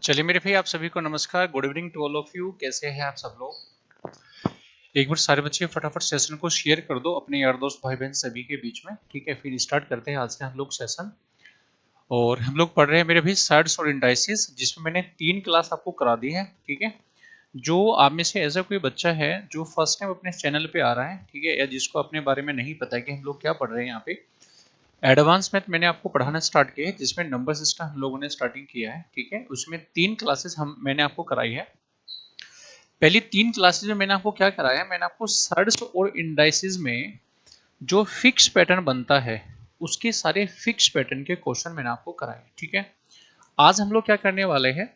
चलिए मेरे भाई, आप सभी को नमस्कार। Good evening to all of you. कैसे हैं आप सब लोग? एक बार सारे बच्चे फटाफट सेशन को शेयर कर दो अपने यार दोस्त भाई बहन सभी के बीच में। ठीक है, फिर स्टार्ट करते हैं आज का हम लोग सेशन। और हम लोग पढ़ रहे हैं मेरे भाई सर्ड्स और इंडाइसिस, जिसमें मैंने 3 क्लास आपको करा दी है। ठीक है, जो आप में से ऐसा कोई बच्चा है जो फर्स्ट टाइम अपने चैनल पे आ रहा है, ठीक है, या जिसको अपने बारे में नहीं पता है कि हम लोग क्या पढ़ रहे हैं यहाँ पे, एडवांस मैथ मैंने आपको पढ़ाना स्टार्ट किया है, जिसमें नंबर सिस्टम हम लोगों ने स्टार्टिंग किया है। ठीक है, उसमें 3 क्लासेस मैंने आपको कराई है। पहली 3 क्लासेस में मैंने आपको क्या कराया, मैंने आपको सर्ड्स और इंडाइसिस में जो फिक्स पैटर्न बनता है उसके सारे फिक्स पैटर्न के क्वेश्चन मैंने आपको कराए। ठीक है, आज हम लोग क्या करने वाले हैं,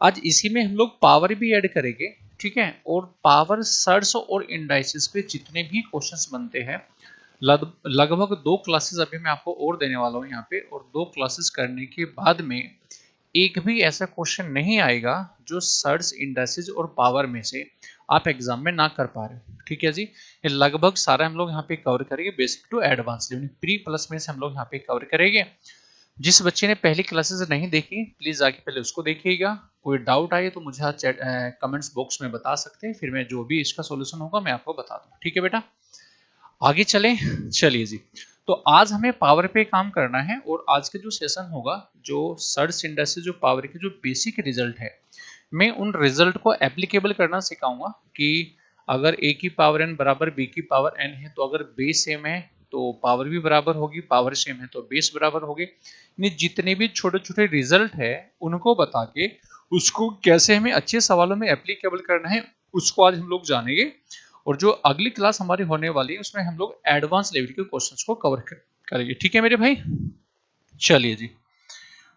आज इसी में हम लोग पावर भी ऐड करेंगे। ठीक है, और पावर सर्ड्स और इंडाइसिस पे जितने भी क्वेश्चंस बनते हैं, लगभग 2 क्लासेस अभी मैं आपको और देने वाला हूँ यहाँ पे, और 2 क्लासेस करने के बाद में एक भी ऐसा क्वेश्चन नहीं आएगा जो सर्ड्स, इंडाइसिस और पावर में से आप एग्जाम में ना कर पा रहे हो। ठीक है जी, ये लगभग सारा हम लोग यहाँ पे कवर करेंगे, basic to advance level, pre plus में से हम लोग यहाँ पे कवर करेंगे। जिस बच्चे ने पहली क्लासेस नहीं देखी, प्लीज जाके पहले उसको देखिएगा। कोई डाउट आए तो मुझे कमेंट्स बॉक्स में बता सकते हैं, फिर मैं जो भी इसका सॉल्यूशन होगा मैं आपको बता दूंगा। ठीक है बेटा, आगे चले। चलिए जी, तो आज हमें पावर पे काम करना है, और आज का जो सेशन होगा, जो सर्च इंडस्ट्री जो पावर के जो बेसिक रिजल्ट है, मैं उन रिजल्ट को एप्लीकेबल करना सिखाऊंगा कि अगर a की पावर n बराबर b की पावर n है, तो अगर बेस सेम है तो पावर भी बराबर होगी, पावर सेम है तो बेस बराबर होगी। यानी जितने भी छोटे छोटे रिजल्ट है उनको बता के उसको कैसे हमें अच्छे सवालों में एप्लीकेबल करना है, उसको आज हम लोग जानेंगे। और जो अगली क्लास हमारी होने वाली है उसमें हम लोग एडवांस लेवल के क्वेश्चंस को कवर करेंगे। ठीक है मेरे भाई, चलिए जी,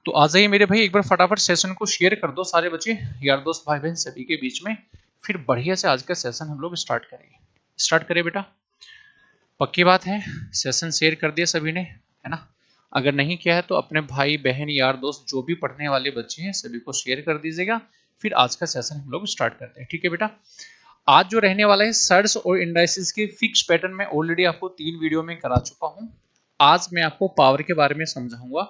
तो आ जाइए मेरे भाई, एक बार फटाफट सेशन को शेयर कर दो सारे बच्चे, यार दोस्त भाई बहन सभी के बीच में। फिर बढ़िया से आज का सेशन हम लोग स्टार्ट करेंगे। स्टार्ट करें बेटा, पक्की बात है, सेशन शेयर कर दिया सभी ने, है ना? अगर नहीं किया है तो अपने भाई बहन यार दोस्त जो भी पढ़ने वाले बच्चे हैं सभी को शेयर कर दीजिएगा। फिर आज का सेशन हम लोग स्टार्ट करते हैं। ठीक है बेटा, आज जो रहने वाला है सर्ड्स और इंडाइसिस के फिक्स पैटर्न में ऑलरेडी आपको 3 वीडियो में करा चुका हूं। आज मैं आपको पावर के बारे में समझाऊंगा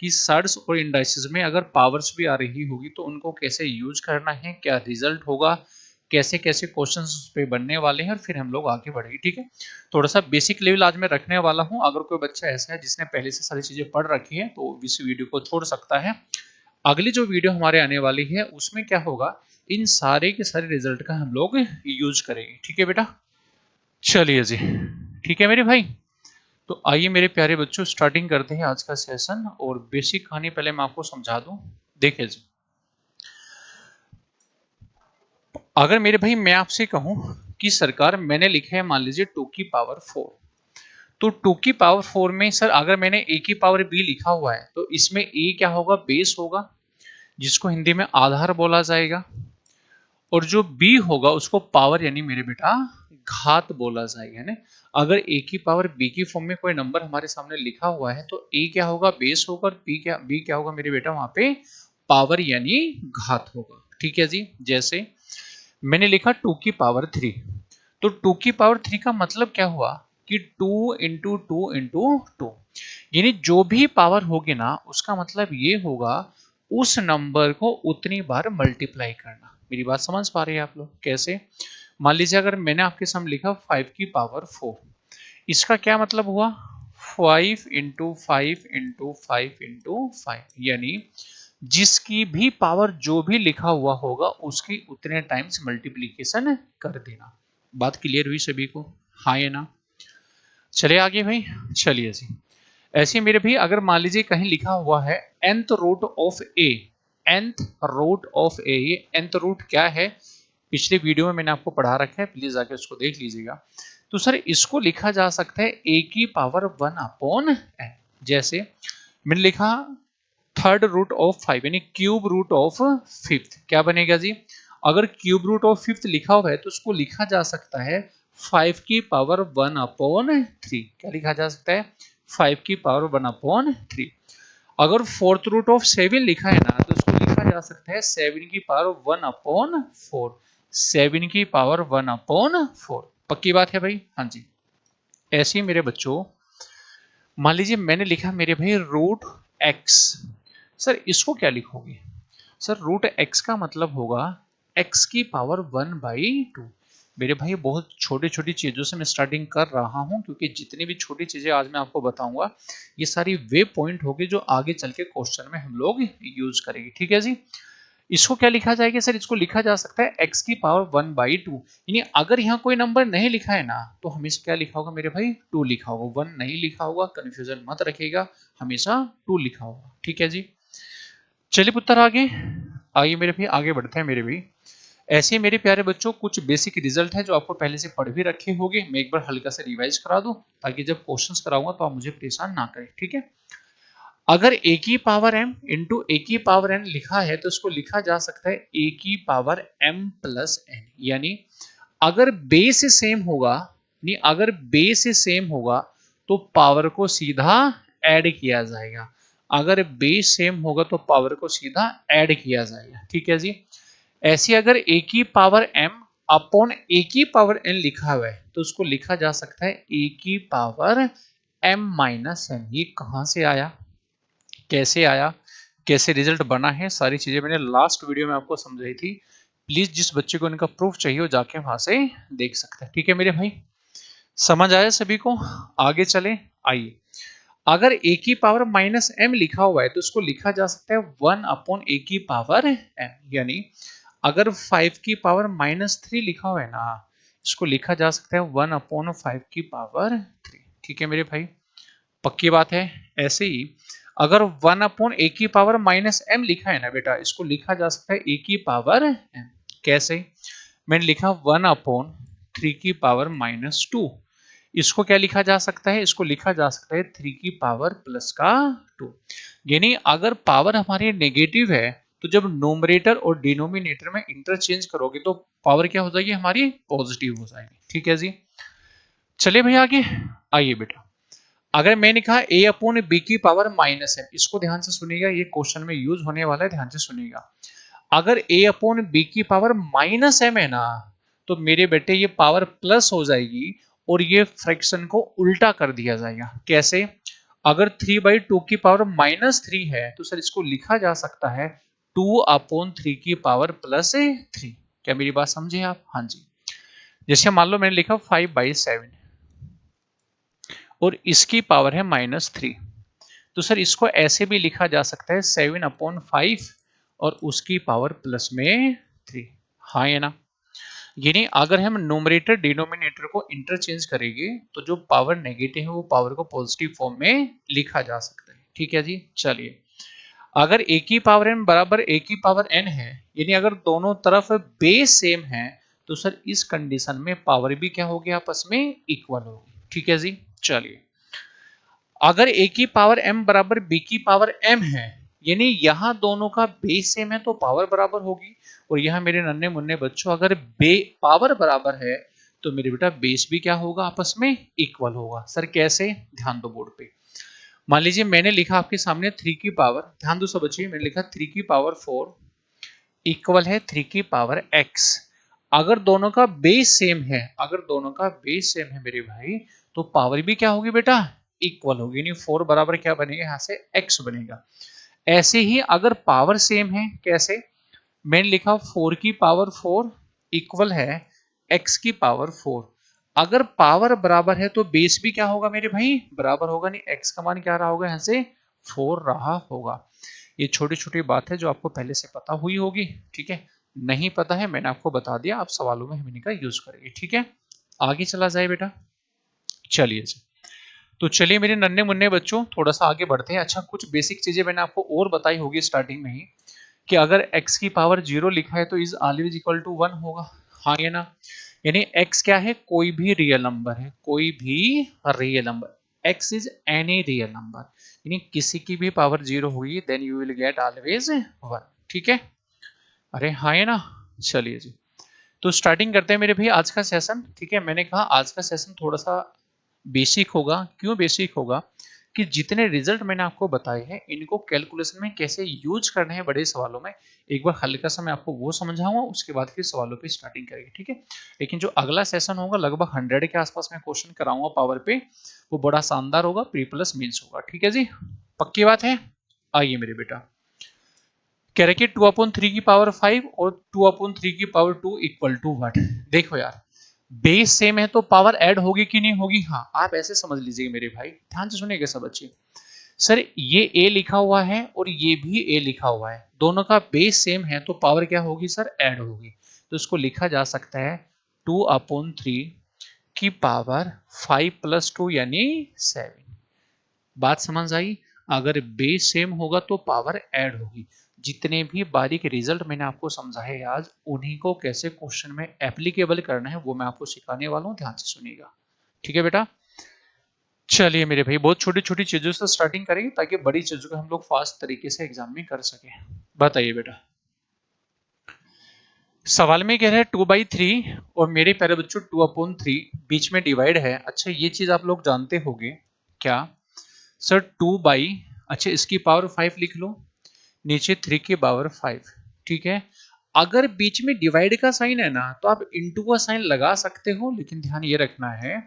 कि सर्ड्स और इंडाइसिस में अगर पावर्स भी आ रही होगी तो उनको कैसे यूज करना है, क्या रिजल्ट होगा, कैसे कैसे क्वेश्चंस उस पे बनने वाले हैं, और फिर हम लोग आगे बढ़ेंगे। ठीक है, थोड़ा सा बेसिक लेवल आज मैं रखने वाला हूं। अगर कोई बच्चा ऐसा है जिसने पहले से सारी चीजें पढ़ रखी है तो इस वीडियो को छोड़ सकता है। अगली जो वीडियो हमारे आने वाली है उसमें क्या होगा, इन सारे के सारे रिजल्ट का हम लोग यूज करेंगे। ठीक है बेटा, चलिए जी, ठीक है मेरे भाई। तो आइए मेरे प्यारे बच्चों, स्टार्टिंग करते हैं आज का सेशन। और बेसिक कहानी पहले मैं आपको समझा दूं। देखिए जी, अगर मेरे भाई मैं आपसे कहूं कि सरकार मैंने लिखा है मान लीजिए 2 की पावर 4, तो 2 की पावर 4 में सर अगर मैंने a की पावर b लिखा हुआ है तो इसमें a क्या होगा, बेस होगा, जिसको हिंदी में आधार बोला जाएगा, और जो b होगा उसको पावर यानी मेरे बेटा घात बोला जाएगा, है ना? अगर a की पावर b की फॉर्म में कोई नंबर हमारे सामने लिखा हुआ है तो a क्या होगा, बेस होगा, और b क्या होगा मेरे बेटा, वहां पे पावर यानी घात होगा। ठीक है जी, जैसे मैंने लिखा 2 की पावर 3, तो 2 की पावर 3 का मतलब क्या हुआ कि 2 इंटू 2 इंटू 2, यानी जो भी पावर होगी ना उसका मतलब ये होगा उस नंबर को उतनी बार मल्टीप्लाई करना। मेरी बात समझ पा रहे हैं आप लोग? कैसे? मान लीजिए अगर मैंने आपके सामने लिखा 5 की पावर 4, इसका क्या मतलब हुआ, 5 इंटू 5 इंटू 5 इंटू 5, यानी जिसकी भी पावर जो भी लिखा हुआ होगा उसकी उतने टाइम्स मल्टीप्लीकेशन कर देना। बात क्लियर हुई सभी को? हाँ या ना? चले आगे भाई, चलिए जी। ऐसे मेरे भी अगर मान लीजिए कहीं लिखा हुआ है nth root of a, nth root of a, ये nth रूट क्या है पिछले वीडियो में मैंने आपको पढ़ा रखा है, प्लीज आके उसको देख लीजिएगा। तो सर इसको लिखा जा सकता है a की पावर 1 अपॉन n। जैसे मैंने लिखा थर्ड रूट ऑफ 5 यानी क्यूब रूट ऑफ फिफ्थ, क्या बनेगा जी, अगर क्यूब रूट ऑफ फिफ्थ लिखा हुआ है तो उसको लिखा जा सकता है 5 की पावर 1 अपॉन 3। क्या लिखा जा सकता है, 5 की पावर 1 अपॉन 3। अगर फोर्थ रूट ऑफ 7 लिखा है ना तो उसको लिखा जा सकता है 7 की पावर 1 अपॉन 4, 7 की पावर 1 अपॉन 4। पक्की बात है भाई? हाँ जी। ऐसे ही मेरे बच्चों मान लीजिए मैंने लिखा मेरे भाई रूट एक्स, सर इसको क्या लिखोगे, सर रूट एक्स का मतलब होगा एक्स की पावर 1/2। मेरे भाई बहुत छोटी छोटी चीजों से मैं स्टार्टिंग कर रहा हूं, क्योंकि जितनी भी छोटी चीजें आज मैं आपको बताऊंगा ये सारी वे पॉइंट होगी जो आगे चल के क्वेश्चन में हम लोग यूज करेंगे। ठीक है जी। इसको क्या लिखा जाएगा सर? इसको लिखा जा सकता है एक्स की पावर 1/2। यानी अगर यहाँ कोई नंबर नहीं लिखा है ना तो हमेशा क्या लिखा होगा मेरे भाई? 2 लिखा होगा, 1 नहीं लिखा होगा। कंफ्यूजन मत रखिएगा, हमेशा 2 लिखा होगा। ठीक है जी। चलिए पुत्र आगे आइए मेरे भाई, आगे बढ़ते हैं मेरे भाई। ऐसे मेरे प्यारे बच्चों कुछ बेसिक रिजल्ट है जो आपको पहले से पढ़ भी रखे होंगे। मैं एक बार हल्का से रिवाइज करा दूं ताकि जब क्वेश्चंस कराऊंगा तो आप मुझे परेशान ना करें। ठीक है। अगर ए की पावर m इंटू ए की पावर n लिखा है तो इसको लिखा जा सकता है ए की पावर m प्लस n। यानी अगर बेस सेम होगा, नहीं अगर बेस सेम होगा तो पावर को सीधा ऐड किया जाएगा। अगर बेस सेम होगा तो पावर को सीधा ऐड किया जाएगा। ठीक है जी। ऐसे अगर ए की पावर m अपॉन ए की पावर n लिखा हुआ है तो उसको लिखा जा सकता है ए की पावर m माइनस n। ये कहां से आया, कैसे आया, कैसे रिजल्ट बना है, सारी चीजें मैंने लास्ट वीडियो में आपको समझाई थी। प्लीज जिस बच्चे को इनका प्रूफ चाहिए वो जाके वहां से देख सकते हैं। ठीक है मेरे भाई, समझ आया सभी को? आगे चले आइए। अगर ए की पावर माइनस m लिखा हुआ है तो उसको लिखा जा सकता है 1 अपॉन ए की पावर m। यानी अगर 5 की पावर -3 लिखा हुआ है ना, इसको लिखा जा सकता है 1 अपॉन 5 की पावर 3। ठीक है मेरे भाई, पक्की बात है। ऐसे ही अगर 1 अपॉन ए की पावर -m लिखा है ना बेटा, इसको लिखा जा सकता है ए की पावर m। कैसे? मैंने लिखा 1 अपॉन 3 की पावर -2। इसको क्या लिखा जा सकता है? इसको लिखा जा सकता है 3 की पावर प्लस का 2। यानी अगर पावर हमारी नेगेटिव है तो जब नोमरेटर और डिनोमिनेटर में इंटरचेंज करोगे तो पावर क्या हो जाएगी? हमारी पॉजिटिव हो जाएगी। ठीक है जी। चलिए भैया आगे आइए बेटा। अगर मैंने कहा a अपॉन बी की पावर -m, इसको ध्यान से सुनिएगा, ये क्वेश्चन में यूज होने वाला है, ध्यान से सुनिएगा। अगर a अपॉन बी की पावर -m है ना तो मेरे बेटे ये पावर प्लस हो जाएगी और ये फ्रैक्शन को उल्टा कर दिया जाएगा। कैसे? अगर 3/2 की पावर -3 है तो सर इसको लिखा जा सकता है 2 अपॉन 3 की पावर प्लस 3। क्या मेरी बात समझे आप? हाँ जी। जैसे मान लो मैंने लिखा 5/7 और इसकी पावर है -3, तो सर इसको ऐसे भी लिखा जा सकता है 7 अपॉन 5 और उसकी पावर प्लस में 3। हाँ या ना? यानी अगर हम नोमरेटर डिनोमिनेटर को इंटरचेंज करेंगे तो जो पावर नेगेटिव है वो पावर को पॉजिटिव फॉर्म में लिखा जा सकता है। ठीक है जी। चलिए, अगर ए की पावर n बराबर ए की पावर n है, यानी अगर दोनों तरफ बेस सेम है तो सर इस कंडीशन में पावर भी क्या होगी? आपस में इक्वल होगी। ठीक है जी। चलिए, अगर a की पावर m बराबर b की पावर m है, यानी यहां दोनों का बेस सेम है तो पावर बराबर होगी। और यहां मेरे नन्हे मुन्ने बच्चों अगर पावर बराबर है तो मेरे बेटा बेस भी क्या होगा? आपस में इक्वल होगा। सर कैसे? ध्यान दो बोर्ड पे। मान लीजिए मैंने लिखा आपके सामने 3 की पावर, ध्यान दो सब बच्चे, मैंने लिखा 3 की पावर 4 इक्वल है 3 की पावर x। अगर दोनों का बेस सेम है, अगर दोनों का बेस सेम है मेरे भाई, तो पावर भी क्या होगी बेटा? इक्वल होगी। यानी 4 बराबर क्या बनेगा? यहाँ से x बनेगा। ऐसे ही अगर पावर सेम है, कैसे? मैंने लिखा 4 की पावर 4 इक्वल है x की पावर 4। अगर पावर बराबर है तो बेस भी क्या होगा मेरे भाई? बराबर होगा। नहीं x का मान क्या रहा होगा? यहाँ से 4 रहा होगा। ये छोटी छोटी बात है जो आपको पहले से पता हुई होगी। ठीक है, नहीं पता है मैंने आपको बता दिया, आप सवालों में हम इनका यूज करेंगे। ठीक है, आगे चला जाए बेटा। चलिए जी, तो चलिए मेरे नन्हे मुन्ने बच्चों थोड़ा सा आगे बढ़ते हैं। अच्छा, कुछ बेसिक चीजें मैंने आपको और बताई होगी स्टार्टिंग में ही कि अगर x की पावर 0 लिखा है तो इज ऑलवेज इक्वल टू 1 होगा। हाँ या ना? यानी x क्या है? कोई भी रियल नंबर है, कोई भी real number. x is any real number, यानी किसी की भी पावर 0 हुई then you will get always 1। ठीक है, अरे हाँ या ना? चलिए जी, तो स्टार्टिंग करते हैं मेरे भाई आज का सेशन। ठीक है, मैंने कहा आज का सेशन थोड़ा सा बेसिक होगा। क्यों बेसिक होगा? कि जितने रिजल्ट मैंने आपको बताए हैं इनको कैलकुलेशन में कैसे यूज करने हैं बड़े सवालों में, एक बार हल्का सा मैं आपको वो समझाऊंगा, उसके बाद फिर सवालों पे स्टार्टिंग करेंगे। ठीक है, लेकिन जो अगला सेशन होगा लगभग 100 के आसपास में क्वेश्चन कराऊंगा पावर पे, वो बड़ा शानदार होगा, प्री प्लस मीन्स होगा। ठीक है जी, पक्की बात है? आइए मेरे बेटा, कह रहे कि 2/3 की पावर 5 और 2/3 की पावर 2 इक्वल टू व्हाट। देखो यार, बेस सेम है तो पावर ऐड होगी कि नहीं होगी? हाँ, आप ऐसे समझ लीजिए मेरे भाई, ध्यान से सुनिएगा सब बच्चे। सर ये a लिखा हुआ है और ये भी a लिखा हुआ है, दोनों का बेस सेम है तो पावर क्या होगी सर? ऐड होगी। तो इसको लिखा जा सकता है 2/3 की पावर 5 + 2 यानी 7। बात समझ आई? अगर बेस सेम होगा तो पावर ऐड होगी। जितने भी बारीक रिजल्ट मैंने आपको समझाए आज, उन्हीं को कैसे क्वेश्चन में एप्लीकेबल करना है वो मैं आपको सिखाने वाला हूं, ध्यान से सुनिएगा। ठीक है बेटा, चलिए मेरे भाई, बहुत छोटी छोटी चीजों से स्टार्टिंग करेंगे ताकि बड़ी चीजों को हम लोग फास्ट तरीके से एग्जाम में कर सके। बताइए बेटा, सवाल में कह रहे हैं 2/3 और मेरे प्यारे बच्चों 2/3 बीच में डिवाइड है। अच्छा ये चीज आप लोग जानते होंगे क्या सर? 2 बाई, अच्छा इसकी पावर 5 लिख लो, नीचे 3 की पावर 5। ठीक है, अगर बीच में डिवाइड का साइन है ना तो आप इंटू का साइन लगा सकते हो, लेकिन ध्यान ये रखना है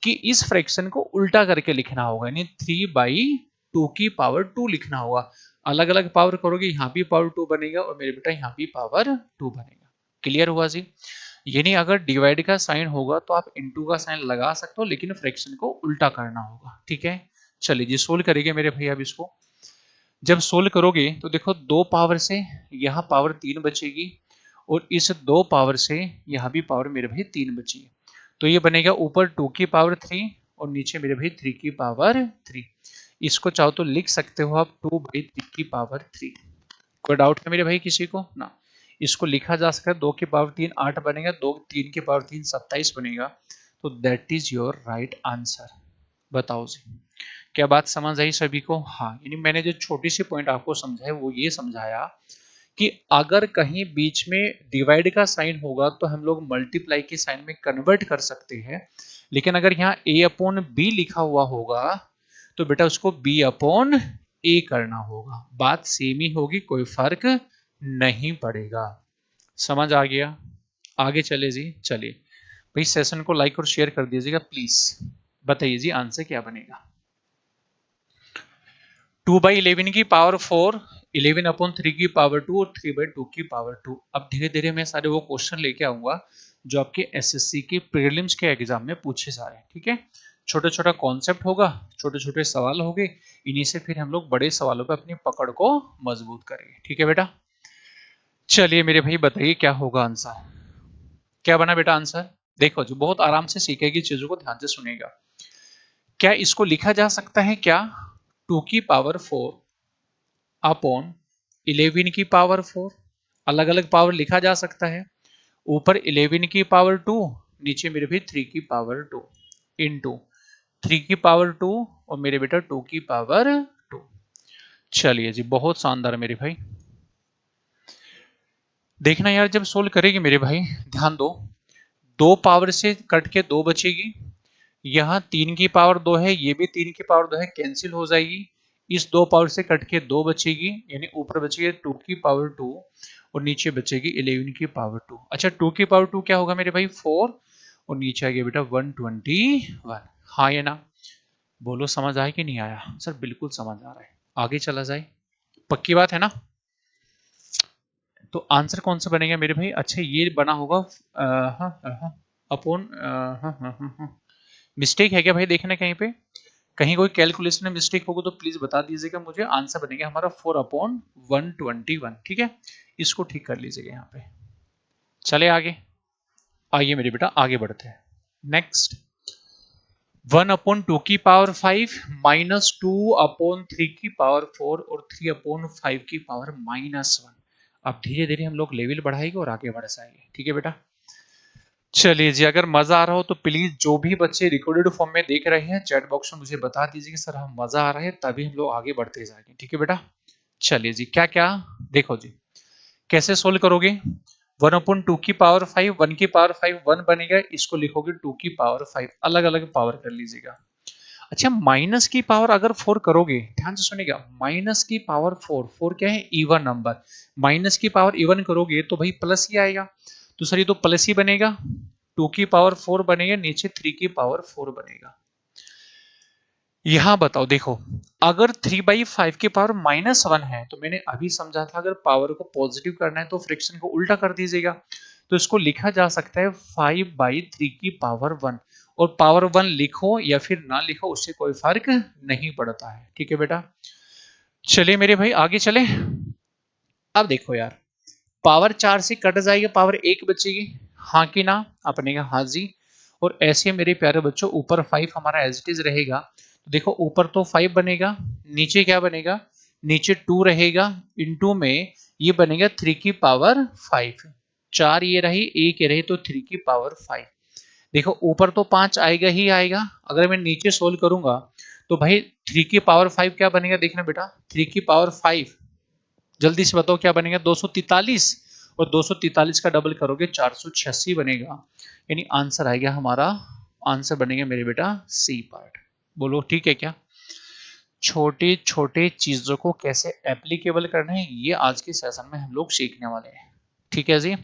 कि इस फ्रैक्शन को उल्टा करके लिखना होगा, यानी 3/2 की पावर 2 लिखना होगा। अलग अलग पावर करोगे, यहाँ भी पावर 2 बनेगा और मेरे बेटा यहाँ भी पावर 2 बनेगा। क्लियर हुआ जी? यानी अगर डिवाइड का साइन होगा तो आप इंटू का साइन लगा सकते हो, लेकिन फ्रैक्शन को उल्टा करना होगा। ठीक है, चलिए जी सोल्व करेंगे मेरे भैया। अब इसको जब सोल्व करोगे तो देखो 2 पावर से यहाँ पावर 3 बचेगी और इस 2 पावर से यहाँ भी पावर मेरे भाई 3 बची। तो ये बनेगा ऊपर 2 की पावर 3 और नीचे मेरे भाई 3 की पावर 3। इसको चाहो तो लिख सकते हो आप 2/3 की पावर 3। कोई डाउट है मेरे भाई किसी को ना? इसको लिखा जा सकता है 2 की पावर 3 8 बनेगा, 3 की पावर 3 27 बनेगा। तो that is your right answer. बताओ जी, क्या बात समझ आई सभी को? हाँ, यानी मैंने जो छोटी सी पॉइंट आपको समझाया वो ये समझाया कि अगर कहीं बीच में डिवाइड का साइन होगा तो हम लोग मल्टीप्लाई के साइन में कन्वर्ट कर सकते हैं, लेकिन अगर यहाँ a/b लिखा हुआ होगा तो बेटा उसको b/a करना होगा। बात सेम ही होगी, कोई फर्क नहीं पड़ेगा। समझ आ गया? आगे चले जी। चलिए भाई, सेशन को लाइक और शेयर कर दीजिएगा प्लीज। बताइए जी आंसर क्या बनेगा? 2/11 की पावर 4, 11/3 की पावर 2 और 3/2 की पावर 2। अब धीरे धीरे मैं सारे वो क्वेश्चन लेके आऊंगा जो आपके एसएससी के प्रीलिम्स के एग्जाम में पूछे जा रहे हैं। ठीक है, छोटा छोटा कॉन्सेप्ट होगा, छोटे छोटे सवाल होंगे, इन्हीं से फिर हम लोग बड़े सवालों पे अपनी पकड़ को मजबूत करेंगे। ठीक है बेटा, चलिए मेरे भाई बताइए क्या होगा आंसर? क्या बना बेटा आंसर? देखो जो बहुत आराम से सीखेगी चीजों को, ध्यान से सुनेगा। क्या इसको लिखा जा सकता है क्या 2 की पावर 4 अपॉन 11 की पावर 4? अलग अलग पावर लिखा जा सकता है, ऊपर 11 की पावर 2, नीचे मेरे भी 3 की पावर 2 इंटू 3 की पावर 2 और मेरे बेटा 2 की पावर 2। चलिए जी, बहुत शानदार मेरे भाई। देखना यार, जब सोल्व करेंगे मेरे भाई ध्यान दो, 2 पावर से कट के 2 बचेगी, यहाँ 3 की पावर 2 है, ये भी 3 की पावर 2 है, कैंसिल हो जाएगी। इस 2 पावर से कट के 2 बचेगी, यानी ऊपर बचेगी 2 की पावर 2 और नीचे बचेगी 11 की पावर 2। अच्छा 2 की पावर 2 क्या होगा मेरे भाई? 4 और नीचे आ गया बेटा 121। हाँ या ना? बोलो समझ आया कि नहीं आया? सर बिल्कुल समझ आ रहा है। आगे चला जाए, पक्की बात है ना? तो आंसर कौन सा बनेगा मेरे भाई? अच्छा ये बना होगा अपॉन, मिस्टेक है क्या भाई? देखना कहीं पे, कहीं कोई कैलकुलेशन में मिस्टेक होगा तो प्लीज बता दीजिएगा मुझे। आंसर बनेगा हमारा 4/121। ठीक है, इसको ठीक कर लीजिएगा यहाँ पे। चले आगे, आइए मेरे बेटा आगे बढ़ते हैं। नेक्स्ट 1/2 की पावर 5 माइनस 2/3 की पावर 4 और 3/5 की पावर -1। अब धीरे धीरे हम लोग लेवल बढ़ाएंगे और आगे बढ़ जाएंगे। ठीक है बेटा, चलिए जी, अगर मजा आ रहा हो तो प्लीज जो भी बच्चे रिकॉर्डेड फॉर्म में देख रहे हैं चैट बॉक्स में मुझे बता दीजिए कि सर हम मजा आ रहा है, तभी हम लोग आगे बढ़ते जाएंगे। ठीक है बेटा, चलिए जी, क्या क्या देखो जी, कैसे सोल्व करोगे? 1/2 की पावर 5, 1 की पावर 5 1 बनेगा, इसको लिखोगे 2 की पावर 5, अलग अलग पावर कर लीजिएगा। अच्छा माइनस की पावर अगर 4 करोगे, ध्यान से सुनिएगा, माइनस की पावर 4, 4 क्या है? Even number. माइनस की पावर इवन करोगे तो भाई प्लस ही आएगा, तो सर ये तो प्लस ही बनेगा। 2 की पावर 4 बनेगा, नीचे 3 की पावर 4 बनेगा। यहां बताओ, देखो अगर 3/5 की पावर -1 है तो मैंने अभी समझा था अगर पावर को पॉजिटिव करना है तो फ्रैक्शन को उल्टा कर दीजिएगा। तो इसको लिखा जा सकता है 5/3 की पावर 1, और पावर 1 लिखो या फिर ना लिखो उससे कोई फर्क नहीं पड़ता है। ठीक है बेटा, चलिए मेरे भाई आगे चले। अब देखो यार, पावर 4 से कट जाएगी, पावर 1 बचेगी, हाँ कि ना? अपने का हाँ जी। और ऐसे मेरे प्यारे बच्चों ऊपर 5 हमारा एज इट इज रहेगा। तो देखो ऊपर तो 5 बनेगा, नीचे क्या बनेगा? नीचे 2 रहेगा, इनटू में ये बनेगा 3 की पावर 5। 4 ये रही, 1 ये रही, तो 3 की पावर 5। देखो ऊपर तो 5 आएगा ही आएगा, अगर मैं नीचे सोल्व करूंगा तो भाई 3 की पावर 5 क्या बनेगा? देखना बेटा, 3 की पावर 5 जल्दी से बताओ क्या बनेगा? 243, और 243 का डबल करोगे 486 बनेगा। यानी आंसर आएगा हमारा, आंसर बनेगा मेरे बेटा सी पार्ट। बोलो ठीक है क्या? छोटे छोटे चीजों को कैसे एप्लीकेबल करना है ये आज के सेशन में हम लोग सीखने वाले हैं। ठीक है जी,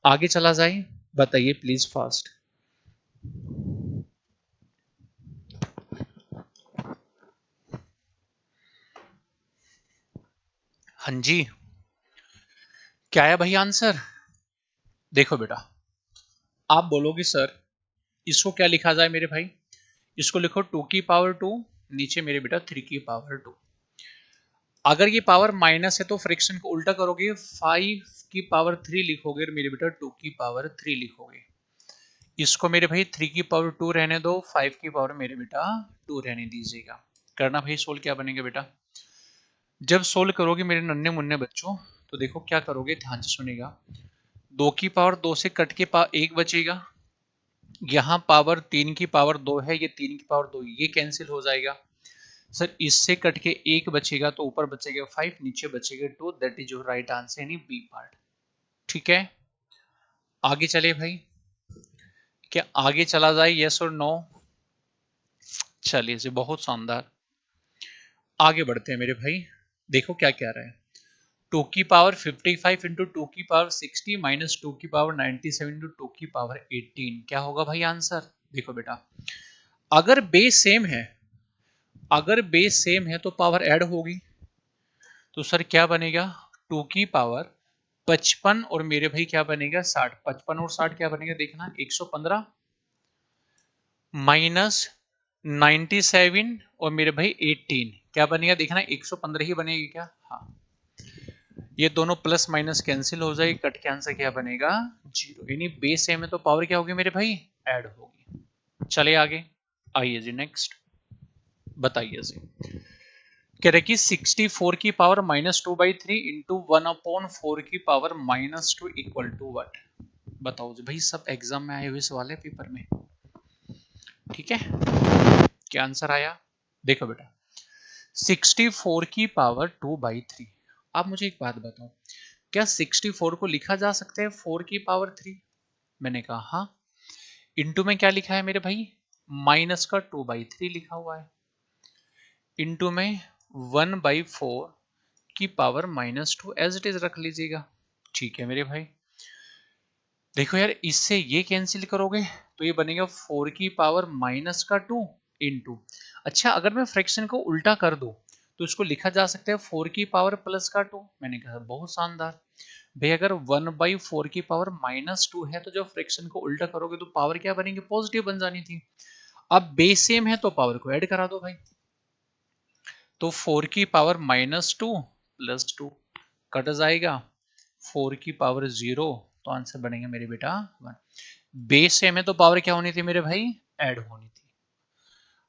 आगे चला जाए, बताइए प्लीज फास्ट। हाँ जी, क्या है भाई आंसर? देखो बेटा, आप बोलोगे सर इसको क्या लिखा जाए मेरे भाई? इसको लिखो 2 की पावर 2, नीचे मेरे बेटा 3 की पावर 2। अगर ये पावर माइनस है तो फ्रैक्शन को उल्टा करोगे, 5 की पावर 3 लिखोगे और मेरे बेटा 2 की पावर 3 लिखोगे। इसको मेरे भाई 3 की पावर 2 रहने दो, 5 की पावर मेरे बेटा 2 रहने दीजिएगा। करना भाई सोल्व, क्या बनेगा बेटा? जब सोल्व करोगे मेरे नन्हे मुन्ने बच्चों तो देखो क्या करोगे, ध्यान से सुनेगा। 2 की पावर 2 से कट के 1 बचेगा, यहाँ पावर 3 की पावर 2 है, ये 3 की पावर 2 ये कैंसिल हो जाएगा। सर इससे कट के 1 बचेगा तो ऊपर बचेगा 5, नीचे बचेगा 2, that is your right answer यानी बी पार्ट। ठीक है, आगे चले भाई, क्या आगे चला जाए, यस और नो? चलिए जी, बहुत शानदार, आगे बढ़ते हैं मेरे भाई। देखो क्या कह रहा है, 2 की पावर 55 इंटू 2 की पावर 60 माइनस 2 की पावर 97 इंटू 2 की पावर 18, क्या होगा भाई आंसर? देखो बेटा, अगर बेस सेम है, अगर बेस सेम है तो पावर ऐड होगी, तो सर क्या बनेगा? 2 की पावर 55 और मेरे भाई क्या बनेगा 60, 55 और 60 क्या बनेगा देखना, 115 माइनस 97 और मेरे भाई 18 क्या बनेगा देखना, 115 ही बनेगी क्या? हाँ, ये दोनों प्लस माइनस कैंसिल हो जाएगी, कट के आंसर क्या बनेगा? 0। यानी बेस सेम है तो पावर क्या होगी मेरे भाई? ऐड होगी। चले आगे, आइए जी नेक्स्ट, बताइए जी। कह रहे कि 64 की पावर -2/3 इंटू 1/4 की पावर -2 इक्वल टू व्हाट? बताओ जी भाई, सब एग्जाम में आए हुए सवाल है पेपर में। ठीक है, क्या आंसर आया? देखो बेटा, 64 की पावर 2/3। आप मुझे एक बात बताओ, क्या 64 को लिखा जा सकता है 4 की पावर 3? मैंने कहा हाँ। इंटू में क्या लिखा है मेरे भाई? माइनस का 2/3 लिखा हुआ है, इंटू में 1/4 की पावर -2 एज इट इज रख लीजिएगा। ठीक है मेरे भाई, देखो यार इससे ये कैंसिल करोगे तो ये बनेगा 4 की पावर -2 इंटू, अच्छा अगर मैं फ्रैक्शन को उल्टा कर दूं तो इसको लिखा जा सकता है 4 की पावर +2। मैंने कहा बहुत शानदार भाई, अगर 1/4 की पावर -2 है तो जब फ्रैक्शन को उल्टा करोगे तो पावर क्या बनेगी? पॉजिटिव बन जानी थी। अब बेस सेम है तो पावर को ऐड करा दो भाई, तो 4 की पावर -2 + 2 कट जाएगा, 4 की पावर 0, तो आंसर बनेगा मेरे बेटा 1। बेस सेम है तो पावर क्या होनी थी मेरे भाई? ऐड होनी थी।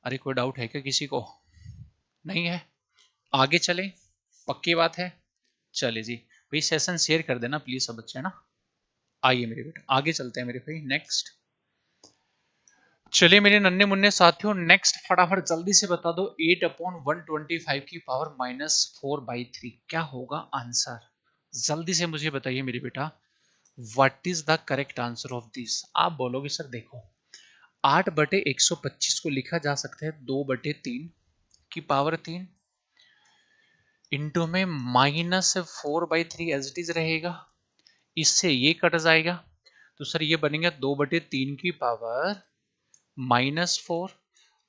अरे कोई डाउट है क्या किसी को? नहीं है, आगे चले, पक्की बात है। चले जी भाई, सेशन शेयर कर देना प्लीज सब बच्चे ना। आइए मेरे बेटा आगे चलते हैं मेरे भाई नेक्स्ट। चलिए मेरे नन्हे मुन्ने साथियों, नेक्स्ट फटाफट जल्दी से बता दो, 8/125 की पावर -4/3 क्या होगा आंसर? जल्दी से मुझे बताइए मेरे बेटा, what is the correct answer of this? आप बोलोगे सर देखो, 8/125 को लिखा जा सकता है 2/3 की पावर 3 इंटू में -4/3 एज इट इज रहेगा, इससे ये कट जाएगा, तो सर ये बनेगा 2/3 की पावर -4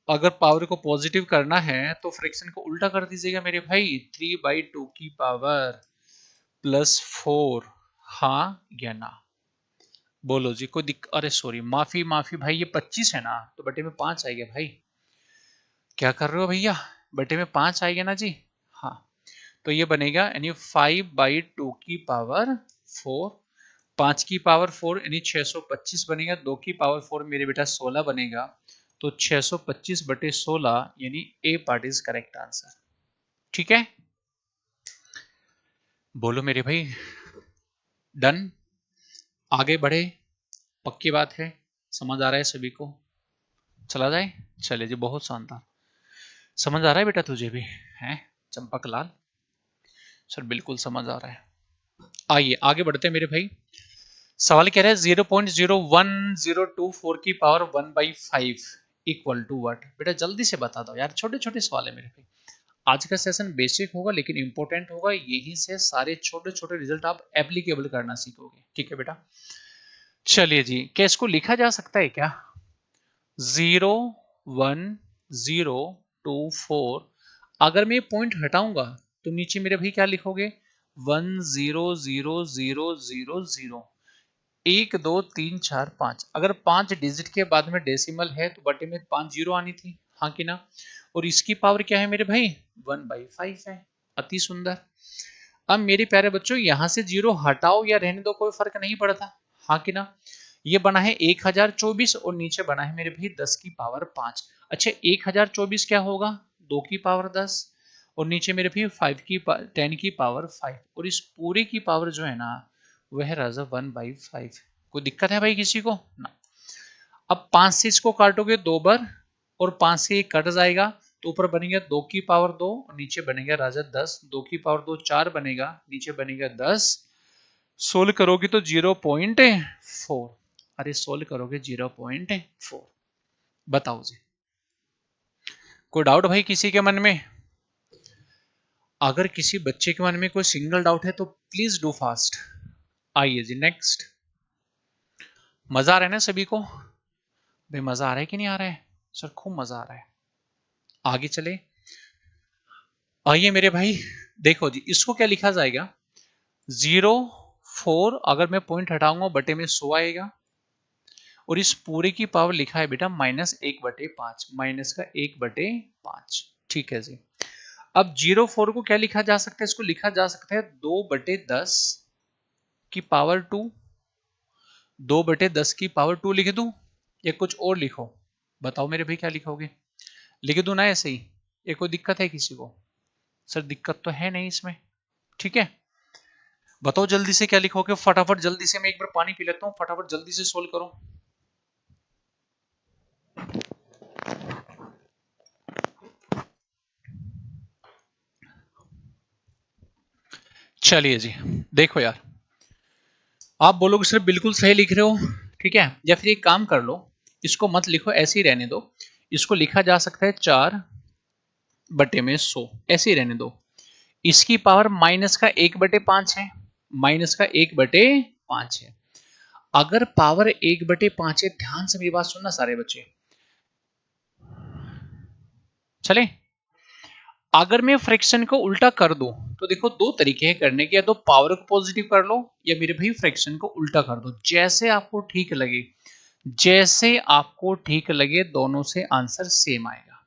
अगर पावर को पॉजिटिव करना है तो फ्रैक्शन को उल्टा कर दीजिएगा मेरे भाई, 3/2 की पावर +4, हाँ या ना? बोलो जी, कोई अरे सॉरी, माफी माफी भाई, ये 25 है ना, तो बटे में 5 आएगा भाई। क्या कर रहे हो भैया, बटे में 5 आएगा ना जी। हाँ, तो ये बनेगा यानी 5/2 की पावर 4, 5 की पावर 4 यानी 625 बनेगा, 2 की पावर 4 मेरे बेटा 16 बनेगा, तो 625/16 यानी ए पार्ट इज करेक्ट आंसर। ठीक है, बोलो मेरे भाई, डन, आगे बढ़े, पक्की बात है, समझ आ रहा है सभी को? चला जाए, चले जी, बहुत शानदार, समझ आ रहा है बेटा तुझे भी है चंपक लाल? सर बिल्कुल समझ आ रहा है। आइए आगे बढ़ते हैं मेरे भाई। सवाल कह रहा है 0.01024 की पावर 1/5 इक्वल टू व्हाट? बेटा जल्दी से बता दो यार, छोटे छोटे सवाल है मेरे भाई। आज का सेशन बेसिक होगा लेकिन इंपॉर्टेंट होगा, यही से सारे छोटे छोटे रिजल्ट आप एप्लीकेबल करना सीखोगे। ठीक है बेटा, चलिए जी, क्या इसको लिखा जा सकता है क्या? 01024, अगर मैं पॉइंट हटाऊंगा तो नीचे मेरे भाई क्या लिखोगे? 100000, 1 2 3 4 5। अगर 5 डिजिट के बाद में डेसिमल है तो बटे में 5 जीरो आनी थी, हाँ कि ना? और इसकी पावर क्या है मेरे भाई? 1/5 है। अति सुंदर। अब मेरे प्यारे बच्चों, यहां से जीरो हटाओ या रहने दो कोई फर्क नहीं पड़ता, हाँ कि ना? ये बना है 1024 और नीचे बना है मेरे भाई 10 की पावर 5। अच्छा, 1024 क्या होगा? 2 की पावर 10 और नीचे मेरे भाई 10 की पावर 5, और इस पूरे की पावर जो है ना वह राजा 1/5। कोई दिक्कत है भाई किसी को ना? अब 5 से इसको काटोगे 2 बार और 5 से एक कट जाएगा, तो ऊपर बनेगा 2 की पावर 2 और नीचे बनेगा राजा 10। 2 की पावर 2 4 बनेगा, नीचे बनेगा 10। सोल्व करोगे तो 0.4। अरे सोल्व करोगे 0.4। बताओ जी, कोई डाउट भाई किसी के मन में? अगर किसी बच्चे के मन में कोई सिंगल डाउट है तो प्लीज डू फास्ट। आइए जी नेक्स्ट। मजा आ रहा है ना सभी को? भाई मजा आ रहा है कि नहीं आ रहा है? सर खूब मजा आ रहा है। आगे चले, आइए मेरे भाई, देखो जी, इसको क्या लिखा जाएगा? 0.4, अगर मैं पॉइंट हटाऊंगा बटे में 100 आएगा, और इस पूरे की पावर लिखा है बेटा -1/5, माइनस का 1/5। ठीक है जी। अब 0.4 को क्या लिखा जा सकता है? इसको लिखा जा सकता है 2/10 की पावर 2। 2/10 की पावर 2 लिख दूं या कुछ और लिखो? बताओ मेरे भाई, क्या लिखोगे? लिख दूं ना ऐसे ही? ये कोई दिक्कत है किसी को? सर दिक्कत तो है नहीं इसमें। ठीक है, बताओ जल्दी से क्या लिखोगे फटाफट, जल्दी से। मैं एक बार पानी पी लेता हूं, फटाफट जल्दी से सोल्व करो। चलिए जी, देखो यार, आप बोलोगे सर बिल्कुल सही लिख रहे हो, ठीक है, या फिर एक काम कर लो, इसको मत लिखो, ऐसे ही रहने दो। इसको लिखा जा सकता है 4/100, ऐसे ही रहने दो। इसकी पावर माइनस का 1/5 है, माइनस का 1/5 है। अगर पावर 1/5 है, ध्यान से मेरी बात सुनना सारे बच्चे, चले, अगर मैं फ्रैक्शन को उल्टा कर दूं तो देखो दो तरीके हैं करने के, या तो पावर को पॉजिटिव कर लो या मेरे भाई फ्रैक्शन को उल्टा कर दो, जैसे आपको ठीक लगे। जैसे आपको ठीक लगे, दोनों से आंसर सेम आएगा,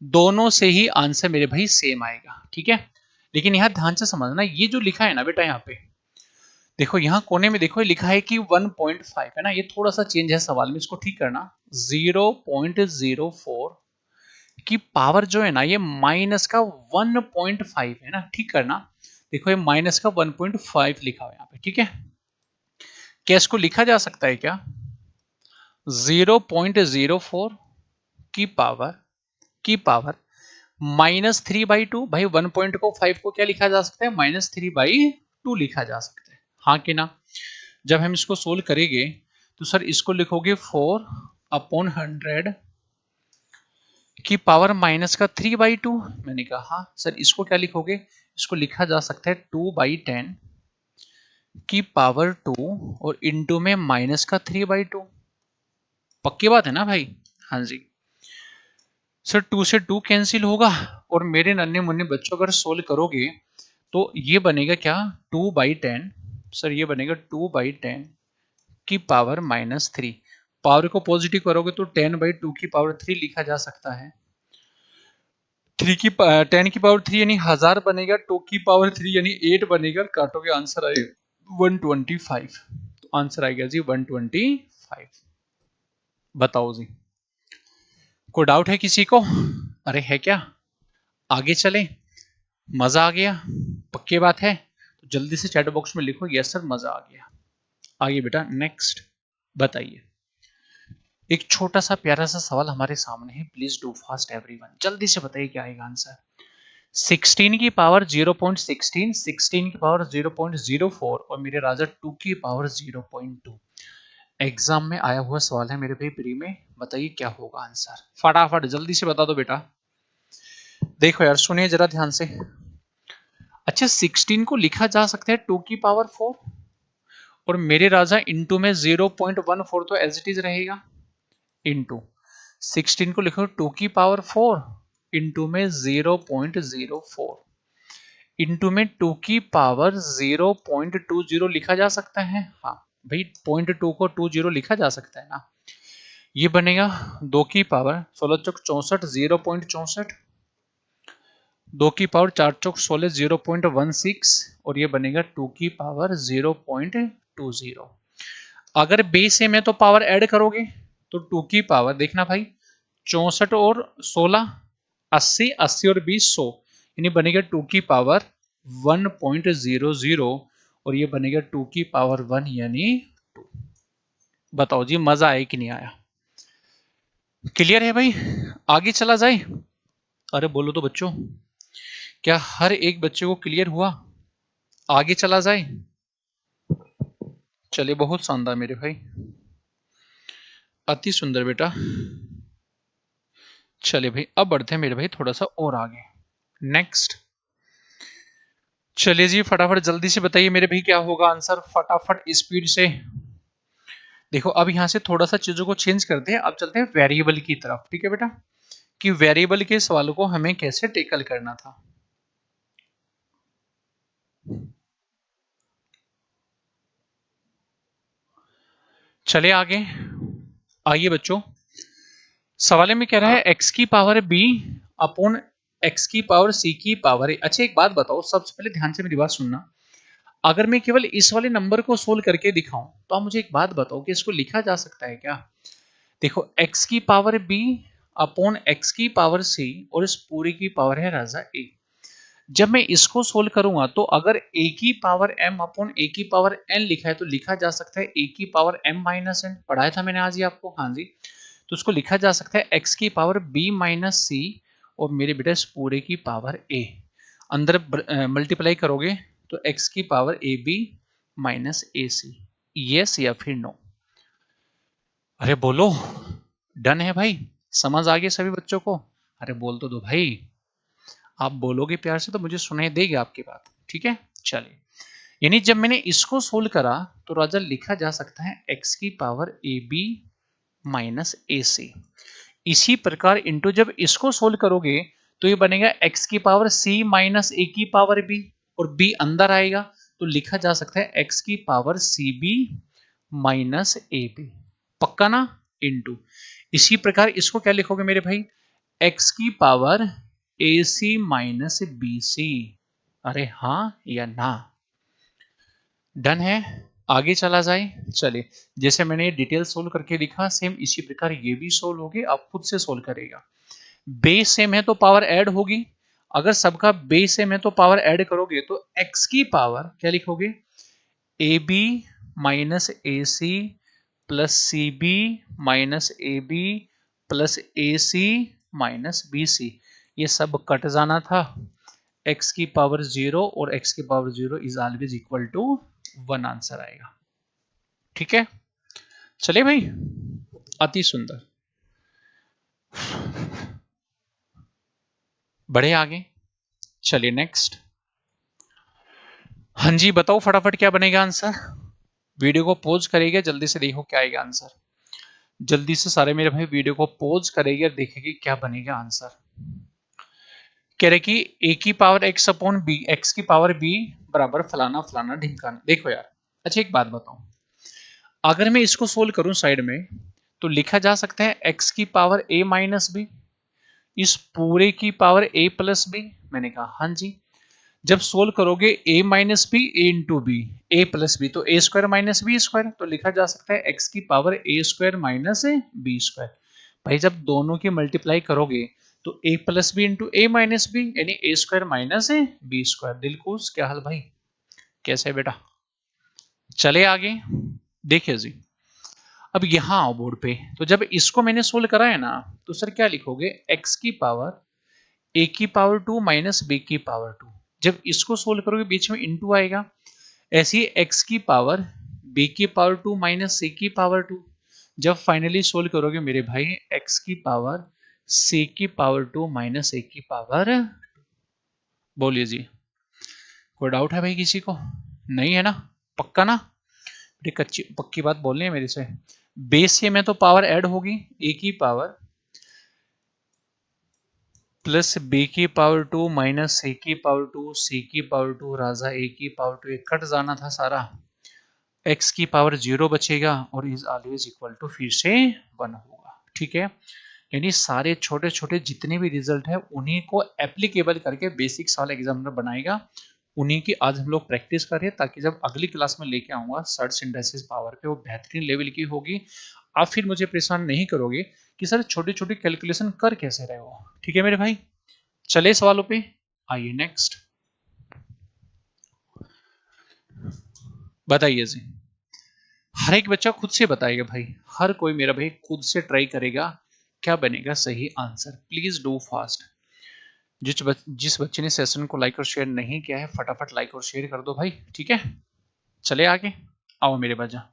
दोनों से ही आंसर मेरे भाई सेम आएगा। ठीक है, लेकिन यहां ध्यान से समझना, ये जो लिखा है ना बेटा, यहाँ पे देखो, यहाँ कोने में देखो लिखा है कि 1.5 है ना, ये थोड़ा सा चेंज है सवाल में, इसको ठीक करना। 0.04 की पावर जो है ना, ये माइनस का 1.5 है ना, ठीक करना। देखो ये माइनस का 1.5 लिखा हुआ है यहाँ पे, ठीक है। क्या इसको लिखा जा सकता है क्या? 0.04 की पावर -3/2। भाई 1.5 को क्या लिखा जा सकता है? -3/2 लिखा जा सकता है, हाँ कि ना? जब हम इसको सोल्व करेंगे तो सर इसको लिखोगे 4/100 की पावर माइनस का 3/2। मैंने कहा हाँ सर, इसको क्या लिखोगे? इसको लिखा जा सकता है 2/10 की पावर 2 और इंटू में माइनस का 3/2। पक्की बात है ना भाई? हाँ जी। सर 2 से 2 कैंसिल होगा और मेरे नन्हे मुन्ने बच्चों अगर सोल्व करोगे तो ये बनेगा क्या 2/10। सर ये बनेगा 2/10 की पावर -3। पावर को पॉजिटिव करोगे तो 10/2 की पावर 3 लिखा जा सकता है। 10 की पावर 3 यानी 1000 बनेगा, 2 की पावर 3 यानी 8 बनेगा, काटोगे आंसर आएगा 125। तो आंसर आएगा जी 125। बताओ जी, कोई डाउट है किसी को? अरे है क्या? आगे चले, मजा आ गया? पक्की बात है तो जल्दी से चैट बॉक्स में लिखो यस सर मजा आ गया। आगे बेटा नेक्स्ट बताइए। एक छोटा सा प्यारा सा सवाल हमारे सामने है, प्लीज डू फास्ट एवरीवन। जल्दी से बताइए क्या आएगा आंसर। 16 की पावर 0.16, 16 की पावर 0.04 और मेरे राजा 2 की पावर 0.2। एग्जाम में आया हुआ सवाल है मेरे भाई प्री में, बताइए क्या होगा आंसर। फटाफट जल्दी से बता दो बेटा। देखो यार सुनिए जरा ध्यान से। अच्छा 16 को लिखा जा सकता है 2 की पावर 4 और मेरे राजा इंटू में 0.14 तो एज इट इज रहेगा, इंटू 16 को लिखो 2 की पावर 4 इंटू में 0.04 इंटू में 2 की पावर 0.20 लिखा जा सकता है। हाँ भाई 0.2 को 20 लिखा जा सकता है ना। ये बनेगा 2 की पावर 16 चौक 64 0.64, 2 की पावर 4 चौक 16 0.16 और ये बनेगा 2 की पावर 0.20। अगर बेस सेम है तो पावर ऐड करोगे तो 2 की पावर देखना भाई 64 और 16 80, 80 और 20 100 यानी बनेगा 2 की पावर 1.00 और ये बनेगा 2 की पावर 1 यानी 2। बताओ जी मजा आया कि नहीं आया? क्लियर है भाई? आगे चला जाए। अरे बोलो तो बच्चों, क्या हर एक बच्चे को क्लियर हुआ? आगे चला जाए। चलिए बहुत शानदार मेरे भाई, अति सुंदर बेटा। चलिए भाई अब बढ़ते हैं मेरे भाई थोड़ा सा और आगे। नेक्स्ट चलिए जी फटाफट जल्दी से बताइए मेरे भाई क्या होगा आंसर, फटाफट स्पीड से। देखो अब यहां से थोड़ा सा चीजों को चेंज करते हैं, अब चलते हैं वेरिएबल की तरफ। ठीक है बेटा, कि वेरिएबल के सवालों को हमें कैसे टेकल करना था। चले आगे, आइए बच्चों। सवाल में कह रहा है x की पावर b अपॉन x की पावर c की पावर a। अच्छा एक बात बताओ, सबसे पहले ध्यान से मेरी बात सुनना। अगर मैं केवल इस वाले नंबर को सोल्व करके दिखाऊं तो आप मुझे एक बात बताओ कि इसको लिखा जा सकता है क्या? देखो x की पावर b अपॉन x की पावर c और इस पूरी की पावर है राजा a। जब मैं इसको सोल्व करूंगा तो अगर a की पावर m अपॉन a की पावर n लिखा है तो लिखा जा सकता है a की पावर m माइनस n। पढ़ाया था मैंने आज ही आपको, हाँ जी। तो उसको लिखा जा सकता है x की पावर b माइनस c और मेरे बेटा इस पूरे की पावर a। अंदर मल्टीप्लाई करोगे तो x की power a b minus a c. Yes या फिर नो? अरे बोलो, डन है भाई? समझ आ गया सभी बच्चों को? अरे बोल तो दो भाई, आप बोलोगे प्यार से तो मुझे सुनाई देगी आपकी बात। ठीक है चलिए, यानी जब मैंने इसको सोल्व करा तो राजा लिखा जा सकता है x की power a b minus a सी। इसी प्रकार इंटू जब इसको सोल्व करोगे तो ये बनेगा x की पावर c माइनस ए की पावर b और b अंदर आएगा तो लिखा जा सकता है x की power c b minus a b. पक्का ना? इंटू इसी प्रकार इसको क्या लिखोगे मेरे भाई, x की पावर ए सी माइनस बी सी। अरे हाँ या ना? डन है? आगे चला जाए। चलिए जैसे मैंने डिटेल सोल्व करके लिखा सेम इसी प्रकार ये भी सोल्व होगी, आप खुद से सोल्व करेगा। बेस सेम है तो पावर ऐड होगी, अगर सबका बेस सेम है तो पावर ऐड करोगे तो x की पावर क्या लिखोगे, a b minus a c plus c b minus a B plus a c minus b c. ये सब कट जाना था, x की पावर 0 और x की power 0 is always equal to 1 answer आएगा। ठीक है चलिए भाई, अति सुंदर। बढ़े आगे, चलिए नेक्स्ट। हाँ जी बताओ फटाफट क्या बनेगा आंसर। वीडियो को पॉज करेगा, जल्दी से देखो क्या आएगा आंसर। जल्दी से सारे मेरे भाई वीडियो को पॉज करेंगे और देखेंगे क्या बनेगा आंसर। कह रहे कि ए की power x upon b, x की पावर बी बराबर फलाना फलाना ढिमकाना। देखो यार, अच्छा एक बात बताओ, अगर मैं इसको सोल्व करूं साइड में तो लिखा जा सकता है एक्स की पावर ए माइनस बी, इस पूरे की पावर ए प्लस बी। मैंने कहा हाँ जी। जब सोल्व करोगे a minus B A into B, A plus B, तो A square minus B square, तो लिखा जा सकता है एक्स की power A square minus B square. भाई जब दोनों की मल्टीप्लाई करोगे तो a plus B into A minus B यानी A square minus B square. Dilkhush, क्या हाल भाई, कैसे है बेटा? चले आगे, देखिए जी। अब यहां आओ बोर्ड पे, तो जब इसको मैंने सोल्व करा है ना, तो सर क्या लिखोगे, एक्स की पावर ए की पावर 2 माइनस बी की पावर 2। जब इसको सोल्व करोगे बीच में इनटू आएगा, ऐसे ही एक्स की पावर बी की पावर 2 माइनस सी की पावर 2। जब फाइनली सोल्व करोगे मेरे भाई एक्स की पावर सी की पावर 2 माइनस ए की पावर। बोलिए जी, कोई डाउट है भाई किसी को? नहीं है ना? पक्का ना? कच्ची पक्की बात बोलनी है मेरे से। बेस से में तो पावर ऐड होगी, ए की पावर प्लस बी की पावर 2 माइनस सी की पावर 2, सी की पावर 2 राजा ए की पावर 2, एक कट जाना था सारा, एक्स की पावर 0 बचेगा और इज ऑलवेज इक्वल टू फिर से 1 होगा। ठीक है, यानी सारे छोटे छोटे जितने भी रिजल्ट है उन्हीं को एप्लीकेबल करके बेसिक सवाल एग्जामिनर बनाएगा, उन्हीं की आज हम लोग प्रैक्टिस करें, ताकि जब अगली क्लास में लेके आऊंगा सर्च सिंथेसिस पावर पे वो बेहतरीन लेवल की होगी। आप फिर मुझे परेशान नहीं करोगे कि सर छोटी छोटी कैलकुलेशन कर कैसे रहे हो। ठीक है मेरे भाई, चले सवालों पे, आइए नेक्स्ट बताइए जी। हर एक बच्चा खुद से बताएगा भाई, हर कोई मेरा भाई खुद से ट्राई करेगा क्या बनेगा सही आंसर। Please do fast. जिस बच्चे ने सेशन को लाइक और शेयर नहीं किया है फटाफट लाइक और शेयर कर दो भाई। ठीक है, चले आगे, आओ मेरे बच्चा।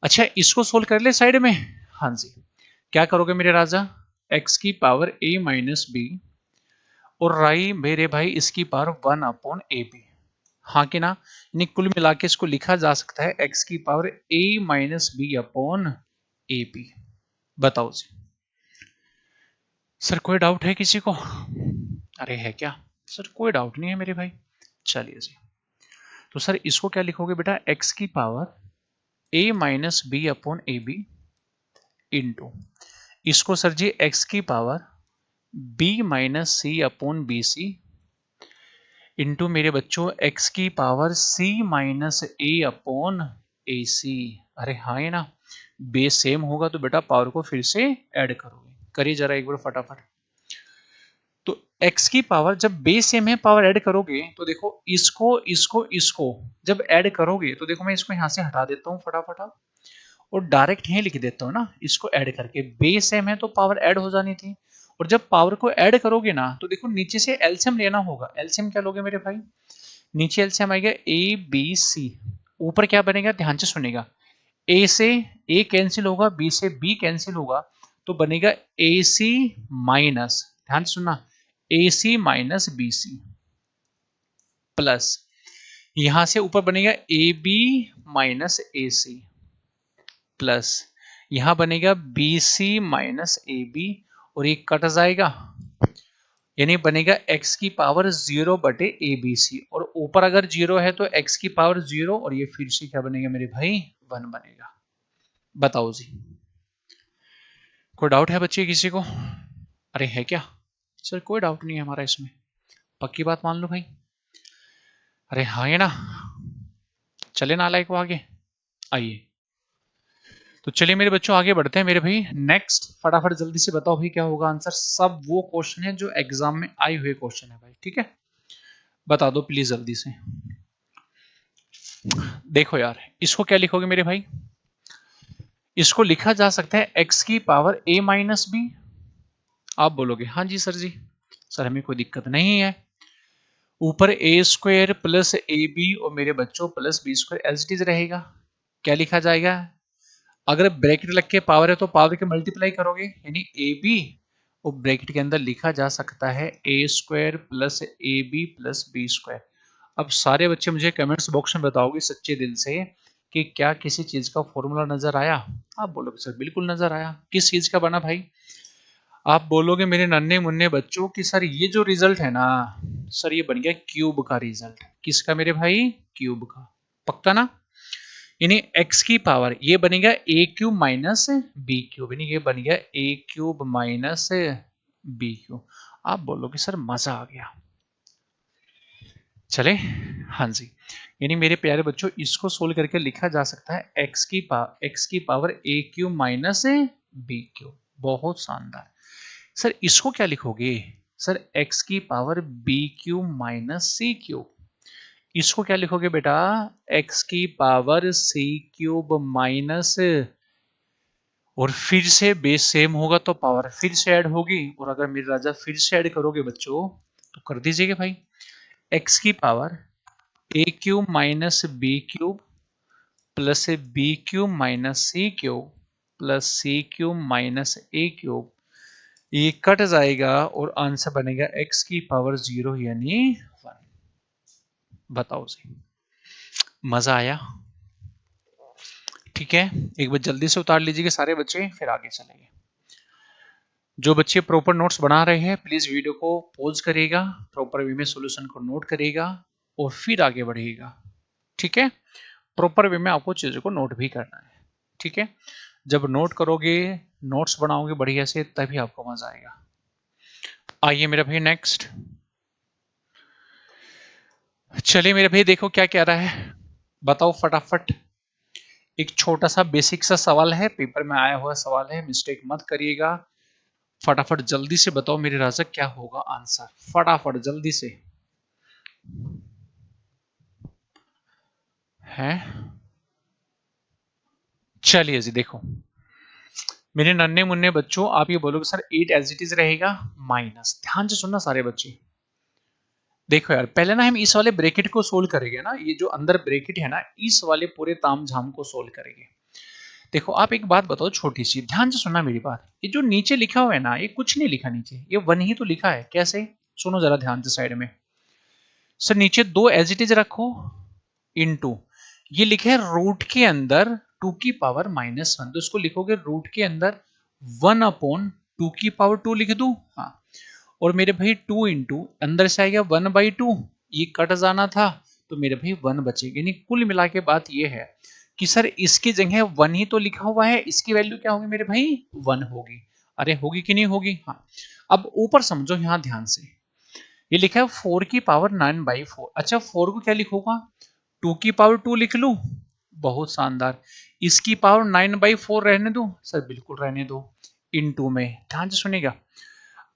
अच्छा इसको सोल्व कर ले साइड में। हाँ जी, क्या करोगे मेरे राजा, एक्स की पावर ए माइनस बी और राई मेरे भाई इसकी पावर 1 अपॉन ए बी। हाँ कि ना? यानी कुल मिला के इसको लिखा जा सकता है एक्स की power a minus b upon a b. बताओ जी, सर कोई डाउट है किसी को? अरे है क्या सर? कोई डाउट नहीं है मेरे भाई। चलिए जी, तो सर इसको क्या लिखोगे बेटा, x की power a minus b upon a b into, इसको सर जी x की power b minus c upon b c into मेरे बच्चों x की power c minus a upon a c. अरे हाँ है ना, बेस सेम होगा तो बेटा पावर को फिर से ऐड करोगे। करिए जरा एक बार फटाफट। तो x की पावर जब बेस सेम है पावर ऐड करोगे तो देखो इसको इसको इसको जब ऐड करोगे तो देखो मैं इसको यहां से हटा देता हूं फटाफट और डायरेक्ट यहीं लिख देता हूं ना, इसको ऐड करके बेस सेम है तो पावर ऐड हो जानी थी। और जब पावर को ऐड करोगे ना तो देखो नीचे से एलसीएम लेना होगा। एलसीएम क्या लोगे मेरे भाई, नीचे एलसीएम आएगा ए बी सी, ऊपर क्या बनेगा ध्यान से सुनेगा, ए से ए कैंसिल होगा, बी से बी कैंसिल होगा, तो बनेगा ए सी माइनस, ध्यान से सुनना, a c minus b c plus यहां से ऊपर बनेगा a b minus a c plus यहां बनेगा b c minus a b और ये कट जाएगा, यानी बनेगा x की पावर 0 बटे ए बी सी, और ऊपर अगर 0 है तो x की पावर 0 और ये फिर से क्या बनेगा मेरे भाई 1 बनेगा। बताओ जी, कोई डाउट है बच्चे किसी को? अरे है क्या सर? कोई डाउट नहीं है हमारा इसमें, पक्की बात मान लो भाई। अरे हाँ है ना, चले ना लाइक वो आगे, आइए। तो चलिए मेरे बच्चों आगे बढ़ते हैं मेरे भाई। नेक्स्ट फटाफट जल्दी से बताओ भाई क्या होगा आंसर। सब वो क्वेश्चन है जो एग्जाम में आए हुए क्वेश्चन है भाई, ठीक है, बता दो प्लीज जल्दी से। देखो यार इसको क्या लिखोगे मेरे भाई, इसको लिखा जा सकता है x की पावर a माइनस बी। आप बोलोगे हाँ जी सर जी, सर हमें कोई दिक्कत नहीं है, ऊपर a square plus A b और मेरे बच्चों plus B square as it is रहेगा। क्या लिखा जाएगा, अगर ब्रैकेट लग के पावर है तो पावर के मल्टीप्लाई करोगे यानी ए बी, और ब्रैकेट के अंदर लिखा जा सकता है A square plus A B plus B square. अब सारे बच्चे मुझे कमेंट्स बॉक्स में बताओगे सच्चे दिल से कि क्या किसी चीज का फॉर्मूला नजर आया? आप बोलोगे सर बिल्कुल नजर आया। किस चीज का बना भाई? आप बोलोगे मेरे नन्हे मुन्ने बच्चों कि सर ये जो रिजल्ट है ना सर ये बन गया क्यूब का रिजल्ट। किसका मेरे भाई? क्यूब का। पक्का ना? यानी x की पावर ये बनेगा a cube minus b cube, यानी ये बन गया a cube minus b cube. आप बोलोगे सर मजा आ गया। चले, हाँ जी। यानी मेरे प्यारे बच्चों इसको सोल्व करके लिखा जा सकता है x की power a cube minus b cube. बहुत शानदार। सर इसको क्या लिखोगे? सर x की power b cube minus c cube. इसको क्या लिखोगे बेटा? x की पावर c क्यूब माइनस, और फिर से बेस सेम होगा तो पावर फिर से ऐड होगी, और अगर मेरे राजा फिर से ऐड करोगे बच्चों तो कर दीजिएगा भाई। x की power a cube minus b cube plus b cube minus c cube plus c cube minus a cube, ये कट जाएगा और आंसर बनेगा x की पावर 0 यानी 1। बताओ जी, मजा आया? ठीक है, एक बार जल्दी से उतार लीजिएगा सारे बच्चे, फिर आगे चलेंगे। जो बच्चे प्रॉपर नोट्स बना रहे हैं प्लीज वीडियो को पॉज करिएगा, प्रॉपर वे में सॉल्यूशन को नोट करिएगा और फिर आगे बढ़िएगा। ठीक है, प्रॉपर वे में आपको चीजों को नोट भी करना है। ठीक है, जब नोट करोगे, नोट्स बनाओगे बढ़िया से, तभी आपको मजा आएगा। आइए मेरा भाई नेक्स्ट। चलिए मेरे भाई देखो क्या कह रहा है, बताओ फटाफट। एक छोटा सा बेसिक सा सवाल है, पेपर में आया हुआ सवाल है, मिस्टेक मत करिएगा। फटाफट जल्दी से बताओ मेरे राजा क्या होगा आंसर, फटाफट जल्दी से। है चलिए जी देखो मेरे नन्हे मुन्ने बच्चों, आप ये बोलोगे सर 8 एज इट इज रहेगा माइनस। ध्यान से सुनना सारे बच्चे। देखो यार पहले ना हम इस वाले ब्रैकेट को सोल्व करेंगे ना, ये जो अंदर ब्रैकेट है ना इस वाले पूरे तामझाम को सोल्व करेंगे। देखो आप एक बात बताओ छोटी सी, ध्यान से सुनना मेरी बात। ये जो नीचे लिखा हुआ है ना ये कुछ नहीं लिखा नीचे, ये 1 ही तो लिखा है। कैसे? सुनो जरा ध्यान से साइड में। सर नीचे 2 एज इट इज रखो इनटू, ये लिखे है रूट के अंदर 2 की पावर -1, तो इसको लिखोगे रूट के अंदर 1 अपॉन 2 की पावर 2 लिख दूं। हाँ, और मेरे भाई 2 इंटू अंदर से आएगा 1/2, ये कट जाना था तो मेरे भाई 1 बचेगा। यानी कुल मिला के बात ये है कि सर इसकी जगह 1 ही तो लिखा हुआ है, इसकी वैल्यू क्या होगी मेरे भाई? 1 होगी। अरे होगी कि नहीं होगी? हाँ, अब ऊपर समझो यहाँ ध्यान से, ये लिखा है 4 की पावर 9/4। अच्छा 4 को क्या लिखूंगा? 2 की पावर 2 लिख लूं। बहुत शानदार। इसकी पावर 9/4 रहने दो? सर बिल्कुल रहने दो। इनटू में ध्यान से सुनेगा।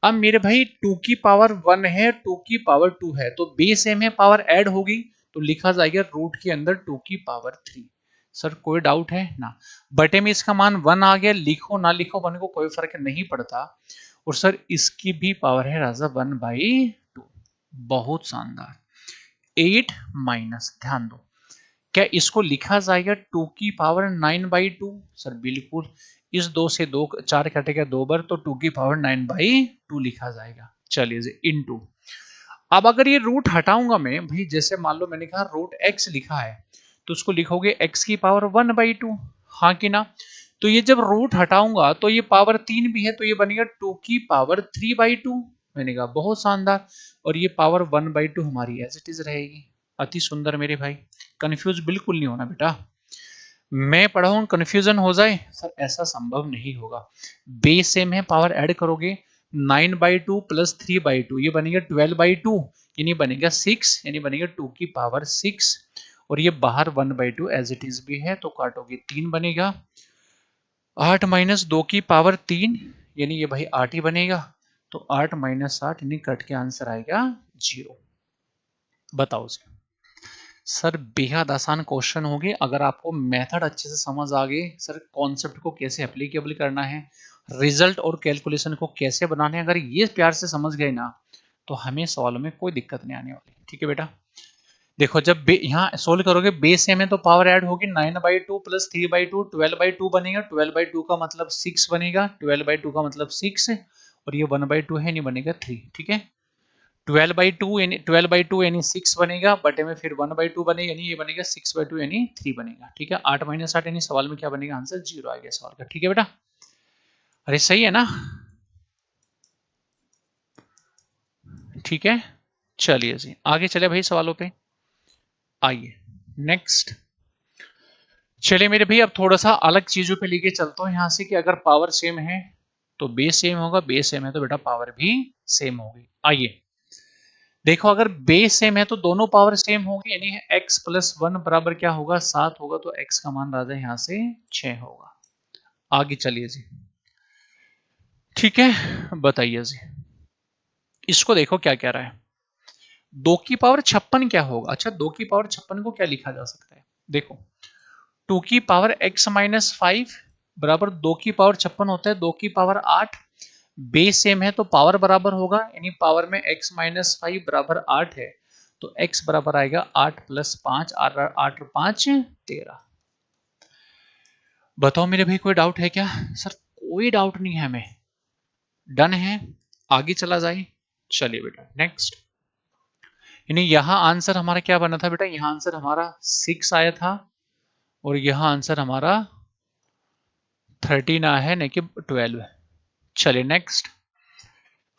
अब मेरे भाई 2 की पावर 1 है, 2 की पावर 2 है, तो बेस सेम है, पावर ऐड होगी तो लिखा जाएगा रूट के अंदर 2 की पावर 3। सर कोई डाउट है ना? बटे में इसका मान 1 आ गया, लिखो ना लिखो 1 को कोई फर्क नहीं पड़ता। और सर इसकी भी पावर है राजा 1/2। बहुत शानदार। 8 माइनस, ध्यान दो, क्या इसको लिखा जाएगा 2 की पावर 9/2? सर बिल्कुल। इस 2 से 2 4 कटेगा 2 बार, तो 2 की पावर 9/2 लिखा जाएगा। चलिए जी इनटू। अब अगर ये रूट हटाऊंगा मैं भाई, जैसे मान लो मैंने कहा रूट x लिखा है तो उसको लिखोगे x की पावर 1/2। हाँ कि ना? तो ये जब रूट हटाऊंगा तो ये पावर 3 भी है, तो ये बनेगा 2 की पावर 3/2। मैंने कहा बहुत शानदार। और ये पावर 1/2 हमारी एज इट इज रहेगी। अति सुंदर मेरे भाई, कंफ्यूज बिल्कुल नहीं होना बेटा। मैं पढ़ा हूं कंफ्यूजन हो जाए सर, ऐसा संभव नहीं होगा। बेस सेम है, पावर ऐड करोगे 9/2 प्लस 3/2, ये बनेगा 12/2, यानी बनेगा 6, यानी बनेगा 2 की पावर 6। और ये बाहर 1/2 एज इट इज भी है तो काटोगे 3 बनेगा। 8 माइनस 2 की पावर 3, यानी ये भाई 8 ही बनेगा। तो 8 माइनस 8 यानी कट के आंसर आएगा 0। बताओ जी। सर बेहद आसान क्वेश्चन होगी, अगर आपको मेथड अच्छे से समझ आ गए, सर कॉन्सेप्ट को कैसे एप्लीकेबल करना है, रिजल्ट और कैलकुलेशन को कैसे बनाना है, अगर ये प्यार से समझ गए ना तो हमें सवालों में कोई दिक्कत नहीं आने वाली। ठीक है बेटा, देखो जब यहाँ सोल्व करोगे बेस सेम है तो पावर ऐड होगी 9/2 प्लस 3/2, 12/2 बनेगा। 12/2 का मतलब 6 बनेगा, 12/2 का मतलब 6, और ये 1/2 है नहीं बनेगा 3। ठीक है, 12/2 यानी 6 बनेगा, बटे में फिर 1/2 बनेगा, यानी ये बनेगा 6/2 यानी 3 बनेगा। ठीक है, 8 - 8 यानी सवाल में क्या बनेगा, आंसर 0 आ गया सवाल का। ठीक है बेटा, अरे सही है ना? ठीक है, चलिए जी आगे चले भाई सवालों पे, आइए नेक्स्ट। चलिए मेरे भाई अब थोड़ा सा अलग चीजों पे लेके चलता हूँ यहाँ से, कि अगर पावर सेम है तो बेस सेम होगा, बेस सेम है तो बेटा पावर भी सेम होगी। आइए देखो, अगर बेस सेम है तो दोनों पावर सेम होगी, यानी x + 1 बराबर क्या होगा, 7 होगा, तो x का मान राजा यहाँ से 6 होगा। आगे चलिए जी, ठीक है बताइए जी, इसको देखो क्या कह रहा है। 2 की पावर 56 क्या होगा? अच्छा, 2 की पावर 56 को क्या लिखा जा सकता है, देखो 2 की पावर x - 5 बराबर 2 की पावर 56 होता है, 2 की पावर 8, बेस सेम है तो पावर बराबर होगा, यानी पावर में x - 5 बराबर 8 है, तो x बराबर आएगा 8 + 5, 8 × 5 13। बताओ मेरे भाई कोई डाउट है क्या? सर कोई डाउट नहीं है हमें, डन है, आगे चला जाए। चलिए बेटा नेक्स्ट, यानी यहां आंसर हमारा क्या बना था बेटा, यहां आंसर हमारा 6 आया था, और यहां आंसर हमारा 13 आया है, नहीं कि 12। चलिए नेक्स्ट,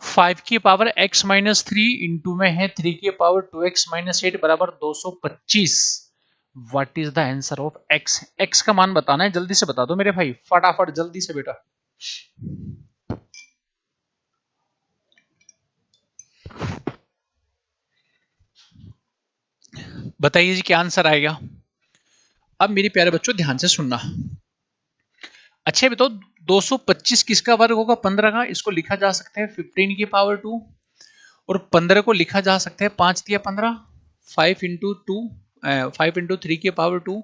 5 की पावर x - 3 इंटू में है 3 की पावर 2x - 8 बराबर 225। What is the answer of x? x का मान बताना है, जल्दी से बता दो मेरे भाई, फटाफट जल्दी से बेटा। बताइए जी क्या आंसर आएगा। अब मेरे प्यारे बच्चों ध्यान से सुनना। अच्छा बताओ 225 किसका वर्ग होगा, 15 का। इसको लिखा जा सकता है 15 की पावर 2, और 15 को लिखा जा सकता है 5 × 15, 5 × 2, 5 × 3 की पावर 2।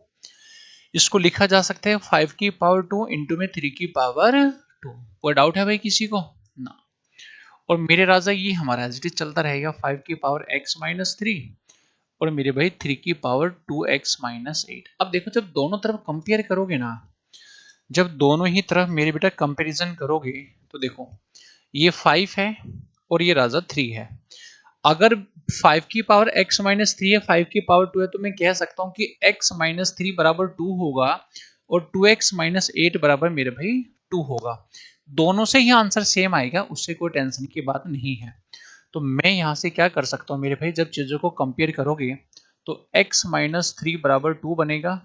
इसको लिखा जा सकता है 5 की पावर 2 इंटू में 3 की पावर 2। कोई डाउट है भाई किसी को ना? और मेरे राजा ये हमारा एज इट इज चलता रहेगा, 5 की पावर x - 3 और मेरे भाई 3 की पावर 2x - 8। अब देखो जब दोनों तरफ कंपेयर करोगे ना, जब दोनों ही तरफ मेरे बेटा कंपैरिजन करोगे, तो देखो ये 5 है और ये राजा 3 है। अगर 5 की पावर x - 3 है, 5 की पावर 2 है, तो मैं कह सकता हूं कि x - 3 बराबर 2 होगा, और 2x - 8 बराबर मेरे भाई 2 होगा। दोनों से ही आंसर सेम आएगा, उससे कोई टेंशन की बात नहीं है। तो मैं यहां से क्या कर सकता हूं मेरे भाई, जब चीजों को कंपेयर करोगे तो x - 3 बराबर 2 बनेगा,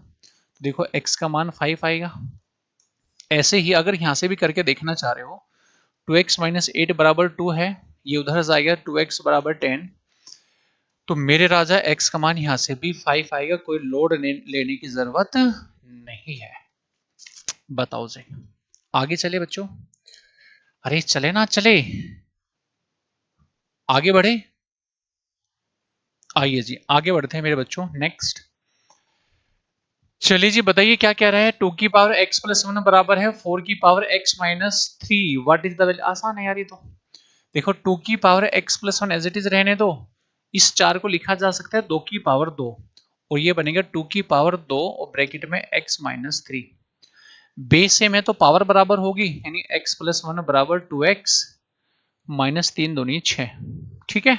देखो x का मान 5 आएगा। ऐसे ही अगर यहां से भी करके देखना चाह रहे हो, 2x - 8 बराबर 2 है, ये उधर जाएगा 2x बराबर 10, तो मेरे राजा x का मान यहां से भी 5 आएगा, कोई लोड लेने की जरूरत नहीं है। बताओ जी आगे चले बच्चों, अरे चले ना चले, आगे बढ़े। आइए जी आगे बढ़ते हैं मेरे बच्चों नेक्स्ट। चलिए जी बताइए क्या कह रहा है, 2 की पावर x + 1 बराबर है 4 की power x - 3। What is the value? आसान है यार ये तो। देखो 2 की power x + 1 as it is रहने दो, इस 4 को लिखा जा सकता है 2 की पावर 2, और ये बनेगा 2 की पावर 2 और ब्रैकेट में x - 3। बेस सेम है तो पावर बराबर होगी, यानी x + 1 बराबर 2x - 3 दूनी 6। ठीक है,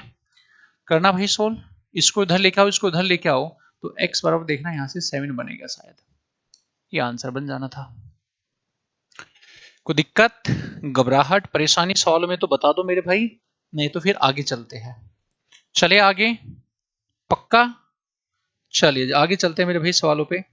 करना भाई सोल्व, इसको इधर लेके आओ, इसको इधर लेके आओ, तो x बराबर देखना यहाँ से 7 बनेगा, शायद ये आंसर बन जाना था। कोई दिक्कत, घबराहट, परेशानी सॉल्व में तो बता दो मेरे भाई, नहीं तो फिर आगे चलते हैं। चले आगे, पक्का? चलिए आगे चलते हैं मेरे भाई सवालों पे।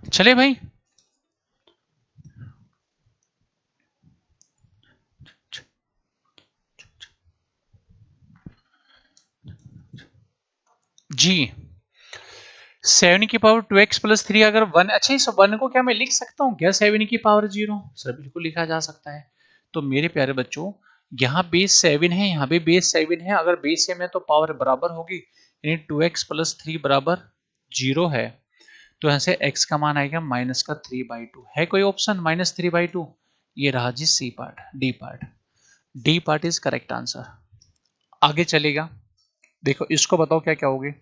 चले भाई, जी 7 की पावर 2x + 3 अगर 1, अच्छा इस 1 को क्या मैं लिख सकता हूँ क्या 7 की पावर 0? सर बिल्कुल लिखा जा सकता है। तो मेरे प्यारे बच्चों यहाँ बेस 7 है, यहाँ भी बेस 7 है, अगर बेस सेम है तो पावर बराबर होगी, यानी 2x + 3 बराबर 0 है, तो यहाँ से x का मान आएगा -3/2। है कोई ऑप्शन -3/2? ये रहा जी C part, D part. D part is correct answer. आगे चलेगा, देखो इसको बताओ क्या क्या होगे।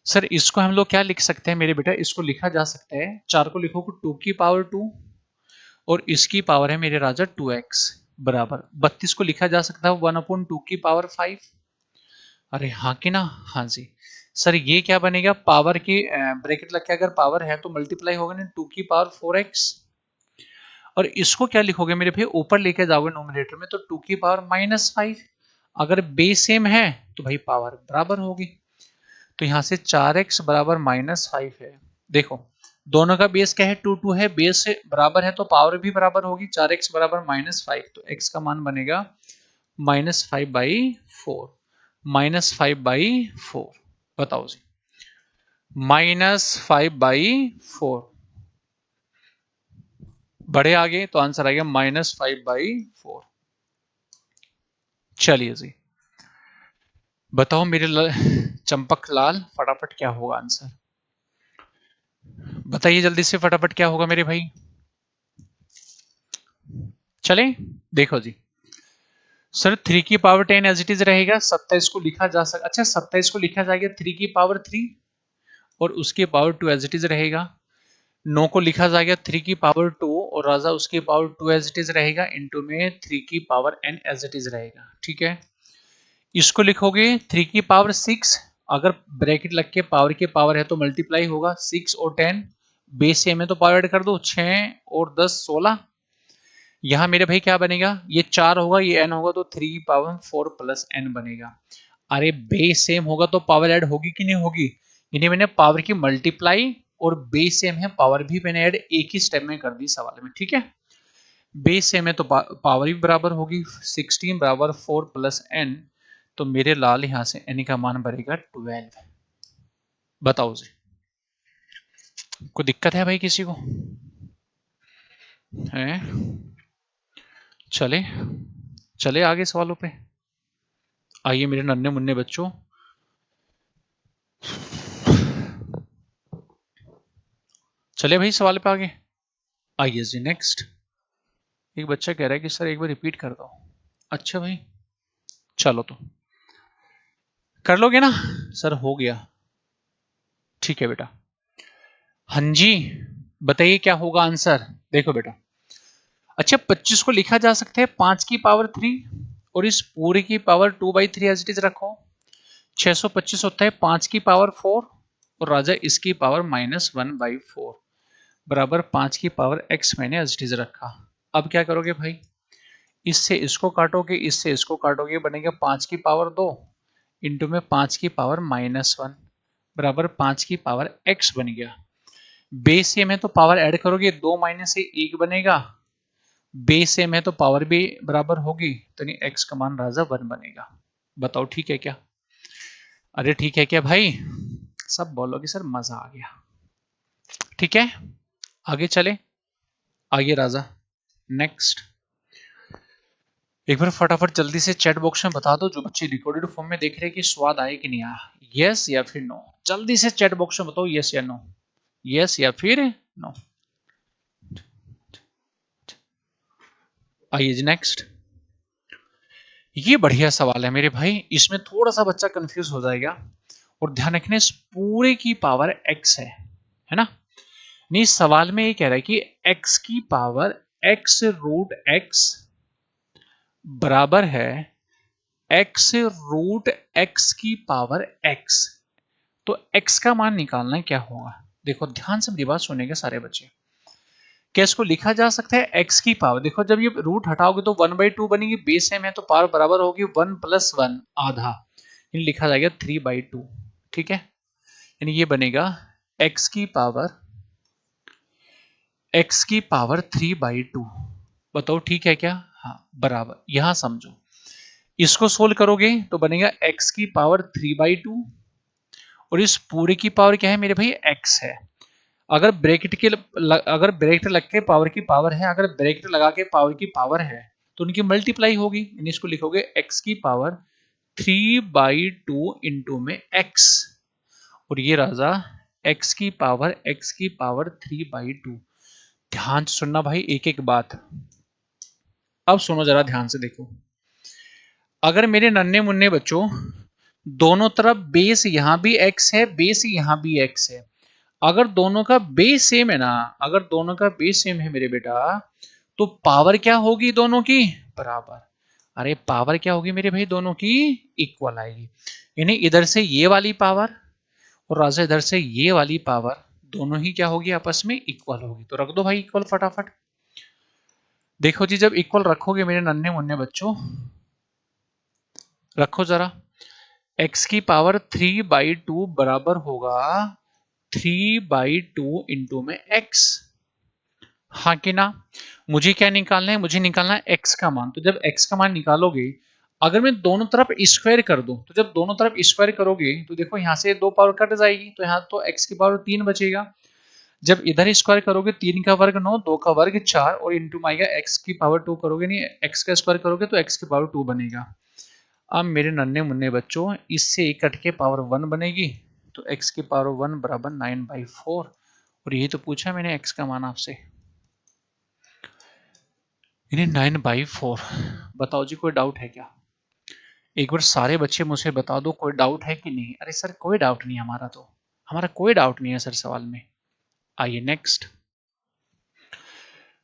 सर इसको हम लोग क्या लिख सकते हैं मेरे बेटा, इसको लिखा जा सकता है, 4 को लिखोगे 2 की पावर 2 और इसकी पावर है मेरे राजा 2x बराबर 32 को लिखा जा सकता है 1/2 की पावर 5। अरे हाँ कि ना, हाँ जी। सर ये क्या बनेगा, पावर की ब्रैकेट लग के अगर पावर है तो मल्टीप्लाई होगा ना 2 की पावर 4x। और इसको क्या लिखोगे मेरे भाई, ऊपर लेके जाओगे नोमिनेटर में तो 2 की पावर -5। अगर बेस सेम है तो भाई पावर बराबर होगी। तो यहां से 4x बराबर -5 है। देखो दोनों का बेस क्या है, 2 2 है, बेस से बराबर है तो पावर भी बराबर होगी। 4x बराबर -5 तो x का मान बनेगा -5/4। -5/4 बताओ जी, -5/4 बढ़े आगे तो आंसर आएगा -5/4। चलिए जी बताओ मेरे चंपक लाल, फटाफट क्या होगा आंसर, बताइए जल्दी से फटाफट क्या होगा मेरे भाई। चले देखो जी, सर 3 की पावर 10 एज इट इज रहेगा, 27 को लिखा जा सकता, अच्छा 27 को लिखा जाएगा 3 की पावर 3 और उसकी पावर 2 एज इट इज रहेगा। 9 को लिखा जाएगा 3 की पावर 2 और राजा उसकी पावर 2 एज इट इज रहेगा, इंटू में 3 की power n as it is रहेगा। ठीक है, इसको लिखोगे 3 की पावर 6, अगर ब्रैकेट लग के पावर की पावर है तो मल्टीप्लाई होगा 6 और 10, बेस सेम है तो पावर ऐड कर दो, 6 और 10 16। यहां मेरे भाई क्या बनेगा, ये 4 होगा ये n होगा तो 3 पावर 4 प्लस n बनेगा। अरे बेस सेम होगा तो पावर ऐड होगी कि नहीं होगी, यानी मैंने पावर की मल्टीप्लाई और बेस सेम है पावर भी मैंने ऐड एक ही स्टेप में कर दी सवाल में। ठीक है, बेस सेम है तो पावर भी बराबर होगी, 16 बराबर 4 प्लस n, तो मेरे लाल यहां से n का मान बढ़ेगा 12। बताओ जी, कोई दिक्कत है भाई किसी को है? चले चले आगे सवालों पे, आइए मेरे नन्हे मुन्ने बच्चों। चले भाई सवाल पे आगे, आइए जी नेक्स्ट। एक बच्चा कह रहा है कि सर एक बार रिपीट कर दो। अच्छा भाई चलो तो कर लोगे ना, सर हो गया, ठीक है बेटा। हाँ जी बताइए क्या होगा आंसर, देखो बेटा, अच्छा 25 को लिखा जा सकता है 5 की पावर 3 और इस पूरे की पावर 2/3 एज इट इज रखो। 625 होता है 5 की पावर 4 और राजा इसकी पावर -1/4 बराबर 5 की पावर x मैंने एज इट इज रखा। अब क्या करोगे भाई, इससे इसको काटोगे इससे इसको काटोगे, बनेगा 5 की पावर 2 इंटू में 5 की पावर -1 बराबर 5 की पावर x बन गया। बेस सेम है तो पावर ऐड करोगे, 2 माइनस से 1 बनेगा, बेस सेम है तो पावर भी बराबर होगी, तो नहीं x का मान राजा 1 बनेगा। बताओ ठीक है क्या, अरे ठीक है क्या भाई, सब बोलोगे सर मजा आ गया। ठीक है आगे चले, आगे राजा नेक्स्ट। एक बार फटाफट जल्दी से चैट बॉक्स में बता दो जो बच्चे रिकॉर्डेड फॉर्म में देख रहे हैं कि स्वाद आए कि नहीं आया, यस या फिर नो, जल्दी से चैट बॉक्स में बताओ यस या नो, यस या फिर नो। आइए जी नेक्स्ट, ये बढ़िया सवाल है मेरे भाई, इसमें थोड़ा सा बच्चा कंफ्यूज हो जाएगा और ध्यान रखने इस पूरे की पावर x है ना, नहीं सवाल में ये कह रहा है कि x की पावर x√x बराबर है x√x की पावर x, तो x का मान निकालना है क्या होगा। देखो ध्यान से मेरी बात सुनेंगे सारे बच्चे, क्या इसको लिखा जा सकता है x की पावर, देखो जब ये रूट हटाओगे तो 1/2 बनेगी, बेस सेम है तो पावर बराबर होगी 1 + 1 आधा, यानी लिखा जाएगा 3/2। ठीक है, यानी ये बनेगा x की पावर 3/2। बताओ ठीक है क्या, हाँ बराबर, यहां समझो इसको सोल्व करोगे तो बनेगा x की पावर 3/2 और इस पूरे की पावर क्या है मेरे भाई x है। अगर अगर ब्रैकेट लग के पावर की पावर है, अगर ब्रैकेट लगा के पावर की पावर है तो उनकी मल्टीप्लाई होगी, यानी इसको लिखोगे x की पावर 3/2 इंटू में x और ये राजा x की पावर 3/2। ध्यान से सुनना भाई एक एक बात, अब सुनो जरा ध्यान से देखो, अगर मेरे नन्हे मुन्ने बच्चों दोनों तरफ बेस यहां भी x है, बेस यहां भी x है, अगर दोनों का बेस सेम है ना, अगर दोनों का बेस सेम है मेरे बेटा, तो पावर क्या होगी दोनों की? बराबर। अरे पावर क्या होगी मेरे भाई? दोनों की इक्वल आएगी। यानी इधर से ये वाली पावर और राजा इधर से ये वाली पावर दोनों ही क्या होगी? आपस में इक्वल होगी। तो रख दो भाई इक्वल फटाफट। देखो जी, जब इक्वल रखोगे मेरे नन्हे मुन्ने बच्चों, रखो जरा, x की पावर 3/2 बराबर होगा 3/2 इंटू में x। हाँ कि ना? मुझे क्या निकालना है? मुझे निकालना है x का मान। तो जब x का मान निकालोगे, अगर मैं दोनों तरफ स्क्वायर कर दूं, तो जब दोनों तरफ स्क्वायर करोगे तो देखो यहां से 2 पावर कट जाएगी, तो यहाँ तो x की पावर 3 बचेगा। जब इधर स्क्वायर करोगे 3 का वर्ग 9, 2 का वर्ग 4 और इंटू में आएगा x की पावर 2 करोगे, नहीं x का स्क्वायर करोगे तो x की पावर 2 बनेगा। अब मेरे नन्हे मुन्ने बच्चों, इससे कट के पावर 1 बनेगी, तो x की पावर 1 बराबर 9/4। और यही तो पूछा मैंने x का मान आपसे, यानी 9/4। बताओ जी, कोई डाउट है क्या? एक बार सारे बच्चे मुझे बता दो, कोई डाउट है कि नहीं? अरे सर कोई डाउट नहीं, हमारा कोई डाउट नहीं है सर सवाल में। आइए नेक्स्ट,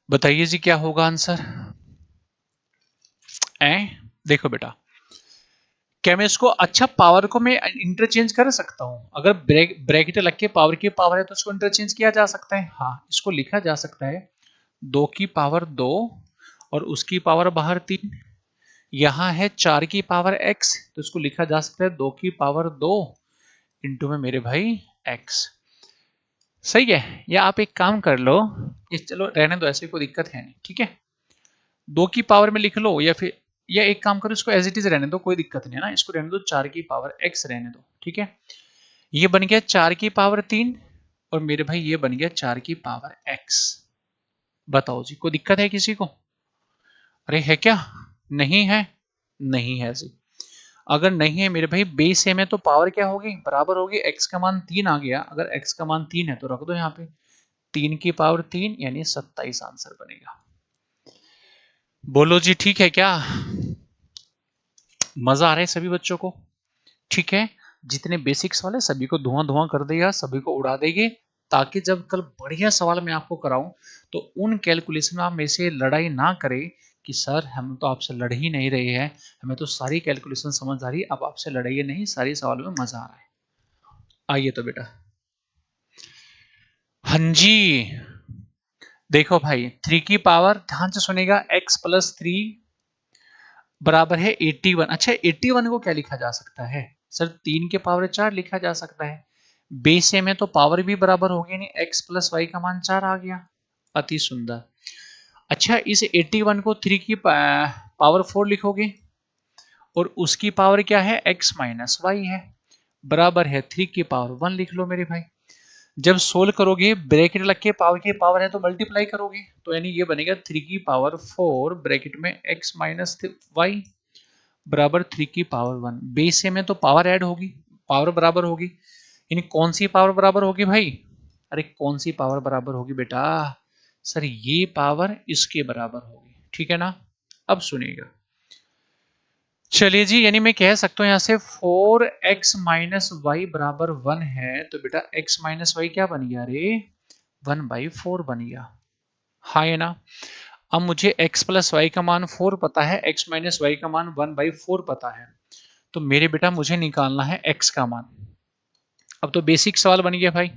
बताइए जी क्या होगा आंसर? देखो बेटा, क्या मैं इसको, अच्छा पावर को मैं इंटरचेंज कर सकता हूं? अगर ब्रैकेट लग के पावर है तो इसको इंटरचेंज किया जा सकता है। हाँ, इसको लिखा जा सकता है 2 की पावर 2 और उसकी पावर बाहर 3। यहां है 4 की पावर x, तो इसको लिखा जा सकता है 2 की पावर 2 इंटू में मेरे भाई x। सही है? या आप एक काम कर लो, ये चलो रहने दो, ऐसे कोई दिक्कत है नहीं, ठीक है। 2 की पावर में लिख लो, या फिर या एक काम करो, इसको एज इट इज रहने दो, कोई दिक्कत नहीं है ना, इसको रहने दो 4 की पावर x रहने दो, ठीक है। ये बन गया 4 की पावर 3 और मेरे भाई ये बन गया 4 की पावर x। बताओ जी, कोई दिक्कत है किसी को? अरे है क्या? नहीं है? नहीं है जी। अगर नहीं है मेरे भाई, बेस सेम है तो पावर क्या होगी? बराबर होगी। x का मान 3 आ गया, अगर x का मान 3 है तो रख दो यहाँ पे 3 की पावर 3 यानी 27 आंसर बनेगा। बोलो जी ठीक है क्या? मजा आ रहा है सभी बच्चों को? ठीक है, जितने बेसिक्स वाले सभी को धुआं धुआं कर देगा, सभी को उड़ा देंगे, ताकि जब कल बढ़िया सवाल मैं आपको कराऊं तो उन कैलकुलेशन में आप मेरे से लड़ाई ना करें कि सर हम तो आपसे लड़ ही नहीं रहे हैं, हमें तो सारी कैलकुलेशन समझ आ रही है, अब आपसे लड़ाइए नहीं, सारी सवालों में मजा आ रहा है। आइए तो बेटा, हाँ जी, देखो भाई 3 की पावर, ध्यान से सुनेगा, x प्लस 3 बराबर है 81। अच्छा 81 को क्या लिखा जा सकता है? सर 3 के पावर 4 लिखा जा सकता है। बेस में तो पावर भी बराबर होगी, नहीं x प्लस वाई का मान 4 आ गया। अति सुंदर। अच्छा इस 81 को 3 की पावर 4 लिखोगे और उसकी पावर क्या है? x माइनस वाई है, बराबर है 3 की पावर 1 लिख लो मेरे भाई। जब सोल्व करोगे ब्रैकेट लग के पावर की पावर है तो मल्टीप्लाई करोगे, तो यानी ये बनेगा 3 की पावर 4 ब्रैकेट में x माइनस वाई बराबर 3 की पावर 1। बेस में तो पावर ऐड होगी, पावर बराबर होगी, यानी कौन सी पावर बराबर होगी भाई? अरे कौन सी पावर बराबर होगी बेटा? सर ये पावर इसके बराबर होगी, ठीक है ना। अब सुनिएगा, चलिए जी, यानी मैं कह सकता हूं यहां से 4x माइनस वाई बराबर 1 है, तो बेटा x माइनस वाई क्या बन गया? अरे 1/4 बन गया। हाँ है ना। अब मुझे x प्लस वाई का मान 4 पता है, x माइनस वाई का मान 1/4 पता है, तो मेरे बेटा मुझे निकालना है x का मान। अब तो बेसिक सवाल बन गया भाई,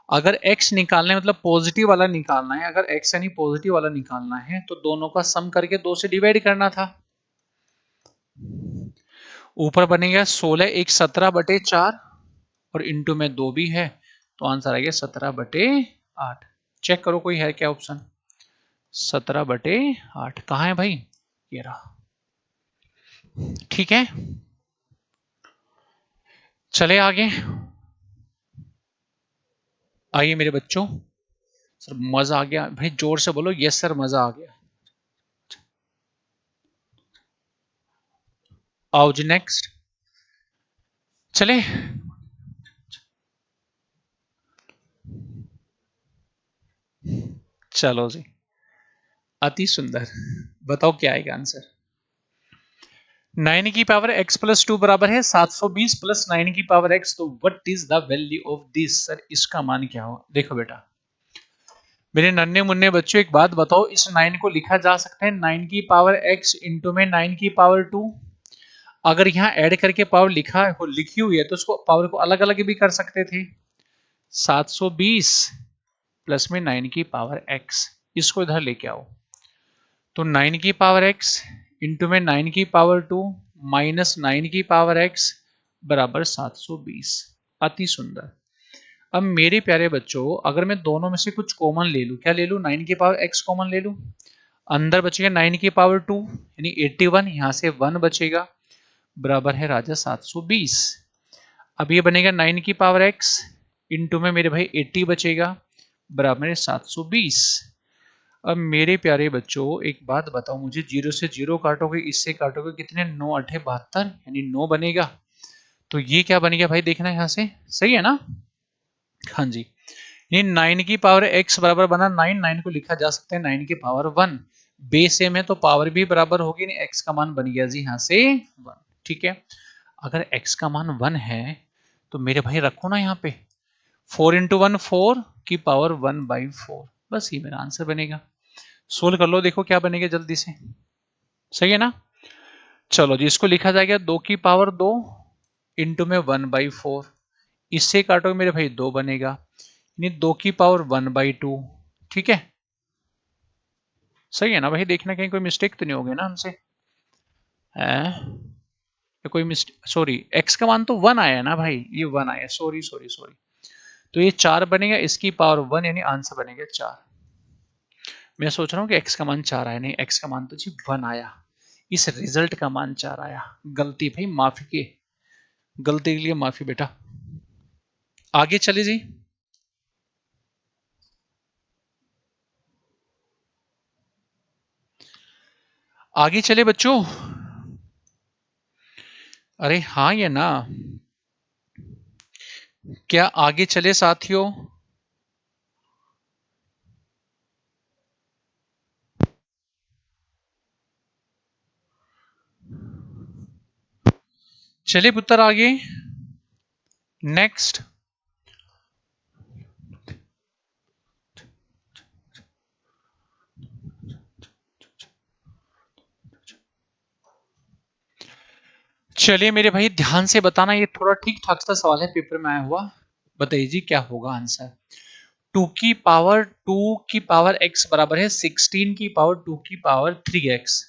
अगर x निकालना है मतलब पॉजिटिव वाला निकालना है, अगर x यानी पॉजिटिव वाला निकालना है तो दोनों का सम करके 2 से डिवाइड करना था। ऊपर बनेगा 16 एक 17/4 और इंटू में 2 भी है, तो आंसर आ गया 17/8। चेक करो कोई है क्या ऑप्शन? 17/8 कहाँ है भाई? ये रहा, ठीक है। चले आगे, आइए मेरे बच्चों। सर मजा आ गया भाई, जोर से बोलो यस सर मजा आ गया। आओ जी नेक्स्ट, चले। चलो जी, अति सुंदर। बताओ क्या आएगा आंसर। 9 की पावर x प्लस 2 बराबर है 720 प्लस 9 की पावर x। तो what is the value of this sir, इसका मान क्या हो। देखो बेटा मेरे नन्हे मुन्ने बच्चों, एक बात बताओ, इस 9 को लिखा जा सकता है 9 की पावर x इंटू में 9 की पावर 2। अगर यहाँ ऐड करके पावर लिखी हुई है तो उसको पावर को अलग अलग भी कर सकते थे। 720 प्लस में 9 की पावर x, इसको इधर लेके आओ। तो 9 की पावर x इंटू में 9 की पावर 2 माइनस 9 की पावर x बराबर 720। अति सुंदर। अब मेरे प्यारे बच्चों, अगर मैं दोनों में से कुछ कॉमन ले लूं, क्या ले लूं, 9 की पावर x कॉमन ले लूं, अंदर बचेगा 9 की पावर 2 यानी 81, यहां से 1 बचेगा बराबर है राजा 720। अब ये बनेगा 9 की पावर x इंटू में मेरे भाई 80 बचेगा बराबर है 720। अब मेरे प्यारे बच्चों एक बात बताओ मुझे, 0 से 0 काटोगे, इससे काटोगे, कितने 9 8 72 यानी 9 बनेगा। तो ये क्या बन गया भाई, देखना यहाँ से, सही है ना। हाँ जी, ये 9 की पावर x बराबर बना 9, 9 को लिखा जा सकता है 9 की पावर 1। बेस सेम है तो पावर भी बराबर होगी, नहीं x का मान बन गया जी यहाँ से 1। ठीक है, अगर x का मान 1 है तो मेरे भाई रखो ना यहाँ पे 4 इंटू 1 4 की पावर 1/4, बस ये मेरा आंसर बनेगा। सोल्व कर लो, देखो क्या बनेगा जल्दी से, सही है ना। चलो जी, इसको लिखा जाएगा 2 की पावर 2 इंटू में 1/4, इससे काटो मेरे भाई 2 बनेगा, यानी 2 की पावर 1/2। ठीक है, सही है ना भाई, देखना कहीं कोई मिस्टेक तो नहीं हो गई ना हमसे। कोई मिस्टेक, सॉरी, x का मान तो 1 आया ना भाई, ये 1 आया, सॉरी सॉरी सॉरी। तो ये 4 बनेगा, इसकी पावर 1 यानी आंसर बनेगा 4। मैं सोच रहा हूँ कि x का मान 4 आया, नहीं x का मान तो जी 1 आया, इस रिजल्ट का मान 4 आया। गलती भाई, माफी के, गलती के लिए माफी बेटा। आगे चले जी, आगे चले बच्चों। अरे हाँ या ना, क्या आगे चले साथियों। चले पुत्र आगे, नेक्स्ट। चलिए मेरे भाई ध्यान से बताना, ये थोड़ा ठीक ठाक सा सवाल है, पेपर में आया हुआ। बताइए जी क्या होगा आंसर। 2 की पावर x बराबर है 16 की पावर 2 की पावर 3x।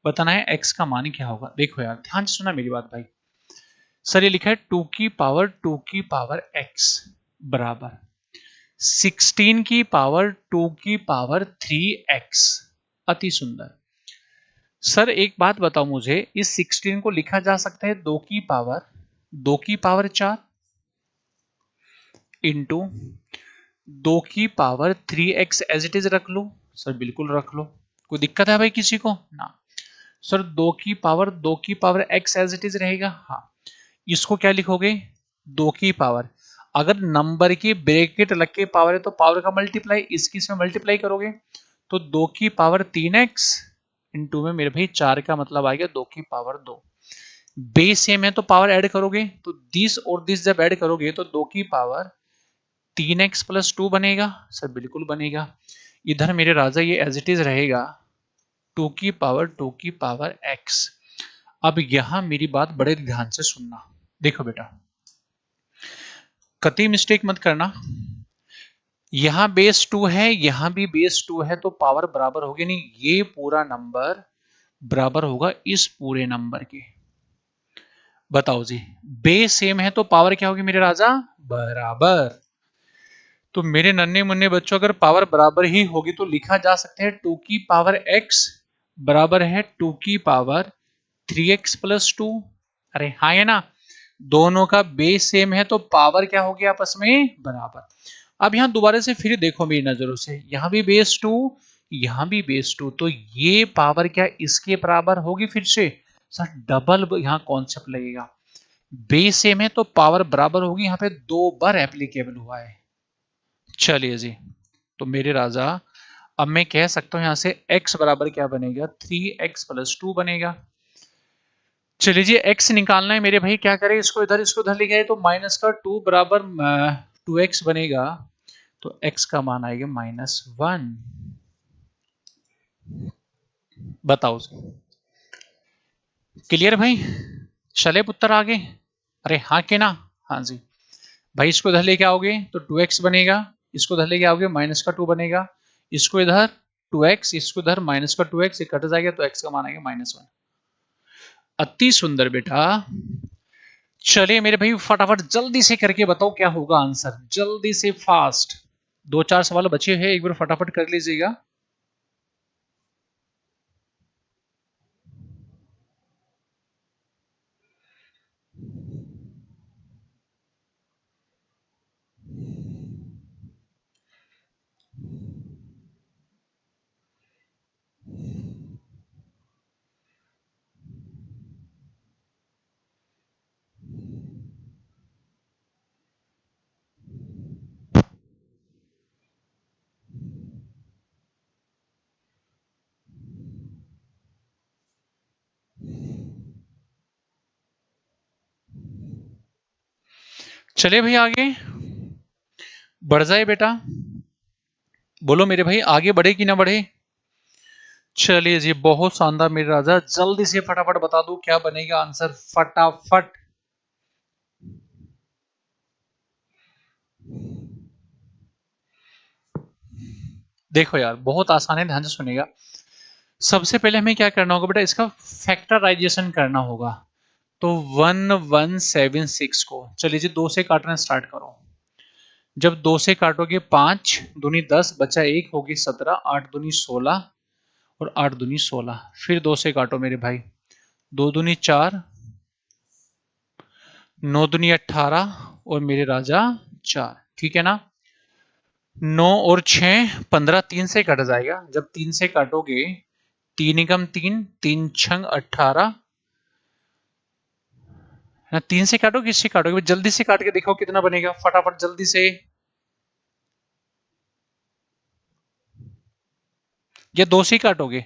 बताना है x का मान क्या होगा। देखो यार ध्यान से सुना मेरी बात भाई। सर ये लिखा है 2 की पावर x बराबर 16 की पावर 2 की पावर 3x। अति सुंदर। सर एक बात बताओ मुझे, इस 16 को लिखा जा सकता है 2 की पावर 4 इंटू 2 की power 3x as it is रख लो। सर बिल्कुल रख लो, कोई दिक्कत है भाई किसी को ना। सर 2 की power x as it is रहेगा। हाँ, इसको क्या लिखोगे 2 की पावर, अगर नंबर की ब्रैकेट लग के पावर है तो पावर का मल्टीप्लाई, इसकी इसमें मल्टीप्लाई करोगे तो 2 की पावर 3x इंटू में मेरे भाई 4 का मतलब आएगा 2 की पावर 2। बेस सेम है तो पावर ऐड करोगे तो दिस और दिस जब ऐड करोगे तो 2 की पावर 3x प्लस 2 बनेगा। सर बिल्कुल बनेगा। इधर मेरे राजा ये एज इट इज रहेगा 2 की पावर x। अब यहां मेरी बात बड़े ध्यान से सुनना। देखो बेटा कतई मिस्टेक मत करना, यहां बेस 2 है, यहां भी बेस 2 है, तो पावर बराबर होगी नहीं, ये पूरा नंबर बराबर होगा इस पूरे नंबर के। बताओ जी, बेस सेम है तो पावर क्या होगी मेरे राजा, बराबर। तो मेरे नन्हे मुन्ने बच्चों अगर पावर बराबर ही होगी तो लिखा जा सकता है 2 की पावर x बराबर है 2 की पावर 3x प्लस 2। अरे हाँ है ना, दोनों का बेस सेम है तो पावर क्या होगी आपस में, बराबर। अब यहां दोबारा से फिर देखो मेरी नजरों से, यहां भी बेस 2 यहां भी बेस 2, तो ये पावर क्या इसके बराबर होगी फिर से। सर डबल यहां कॉन्सेप्ट लगेगा, बेस सेम है तो पावर बराबर होगी, यहां पे 2 बार एप्लीकेबल हुआ है। चलिए जी, तो मेरे राजा अब मैं कह सकता हूं यहां से x बराबर क्या बनेगा, 3x + 2 बनेगा। चलिए जी x निकालना है मेरे भाई, क्या करें, इसको इधर ले गए तो माइनस का 2 बराबर 2x बनेगा, तो x का मान आएगा -1। बताओ, क्लियर भाई, चले पुत्र आगे, अरे हाँ के ना, हाँ जी भाई। इसको इधर लेके आओगे तो 2x बनेगा, इसको इधर लेके आओगे -2 बनेगा, इसको इधर 2x, इसको इधर -2x, ये कट जाएगा तो x का मान आएगा -1। अति सुंदर बेटा। चलिए मेरे भाई फटाफट जल्दी से करके बताओ क्या होगा आंसर, जल्दी से फास्ट। 2-4 सवाल बचे हैं, एक बार फटाफट कर लीजिएगा। चलिए भाई आगे बढ़ जाए बेटा, बोलो मेरे भाई आगे बढ़े कि ना बढ़े। चलिए जी बहुत शानदार मेरे राजा, जल्दी से फटाफट बता दो क्या बनेगा आंसर, फटाफट। देखो यार बहुत आसान है, ध्यान से सुनेगा। सबसे पहले हमें क्या करना होगा बेटा, इसका फैक्टराइजेशन करना होगा। तो 1176 को चलिए जी 2 से काटना स्टार्ट करो। जब 2 से काटोगे 5 दूनी 10 बचा 1 होगी 17, 8 दूनी 16 और 8 दूनी 16, फिर 2 से काटो मेरे भाई, 2 दूनी 4, 9 दूनी 18 और मेरे राजा 4, ठीक है ना। 9 और 6 15, 3 से कट जाएगा, जब 3 से काटोगे 3 एकम 3, 3 छंग 18, 3 से काटोगे, किससे काटोगे, जल्दी से काट के देखो कितना बनेगा, फटाफट जल्दी से। ये 2 से काटोगे,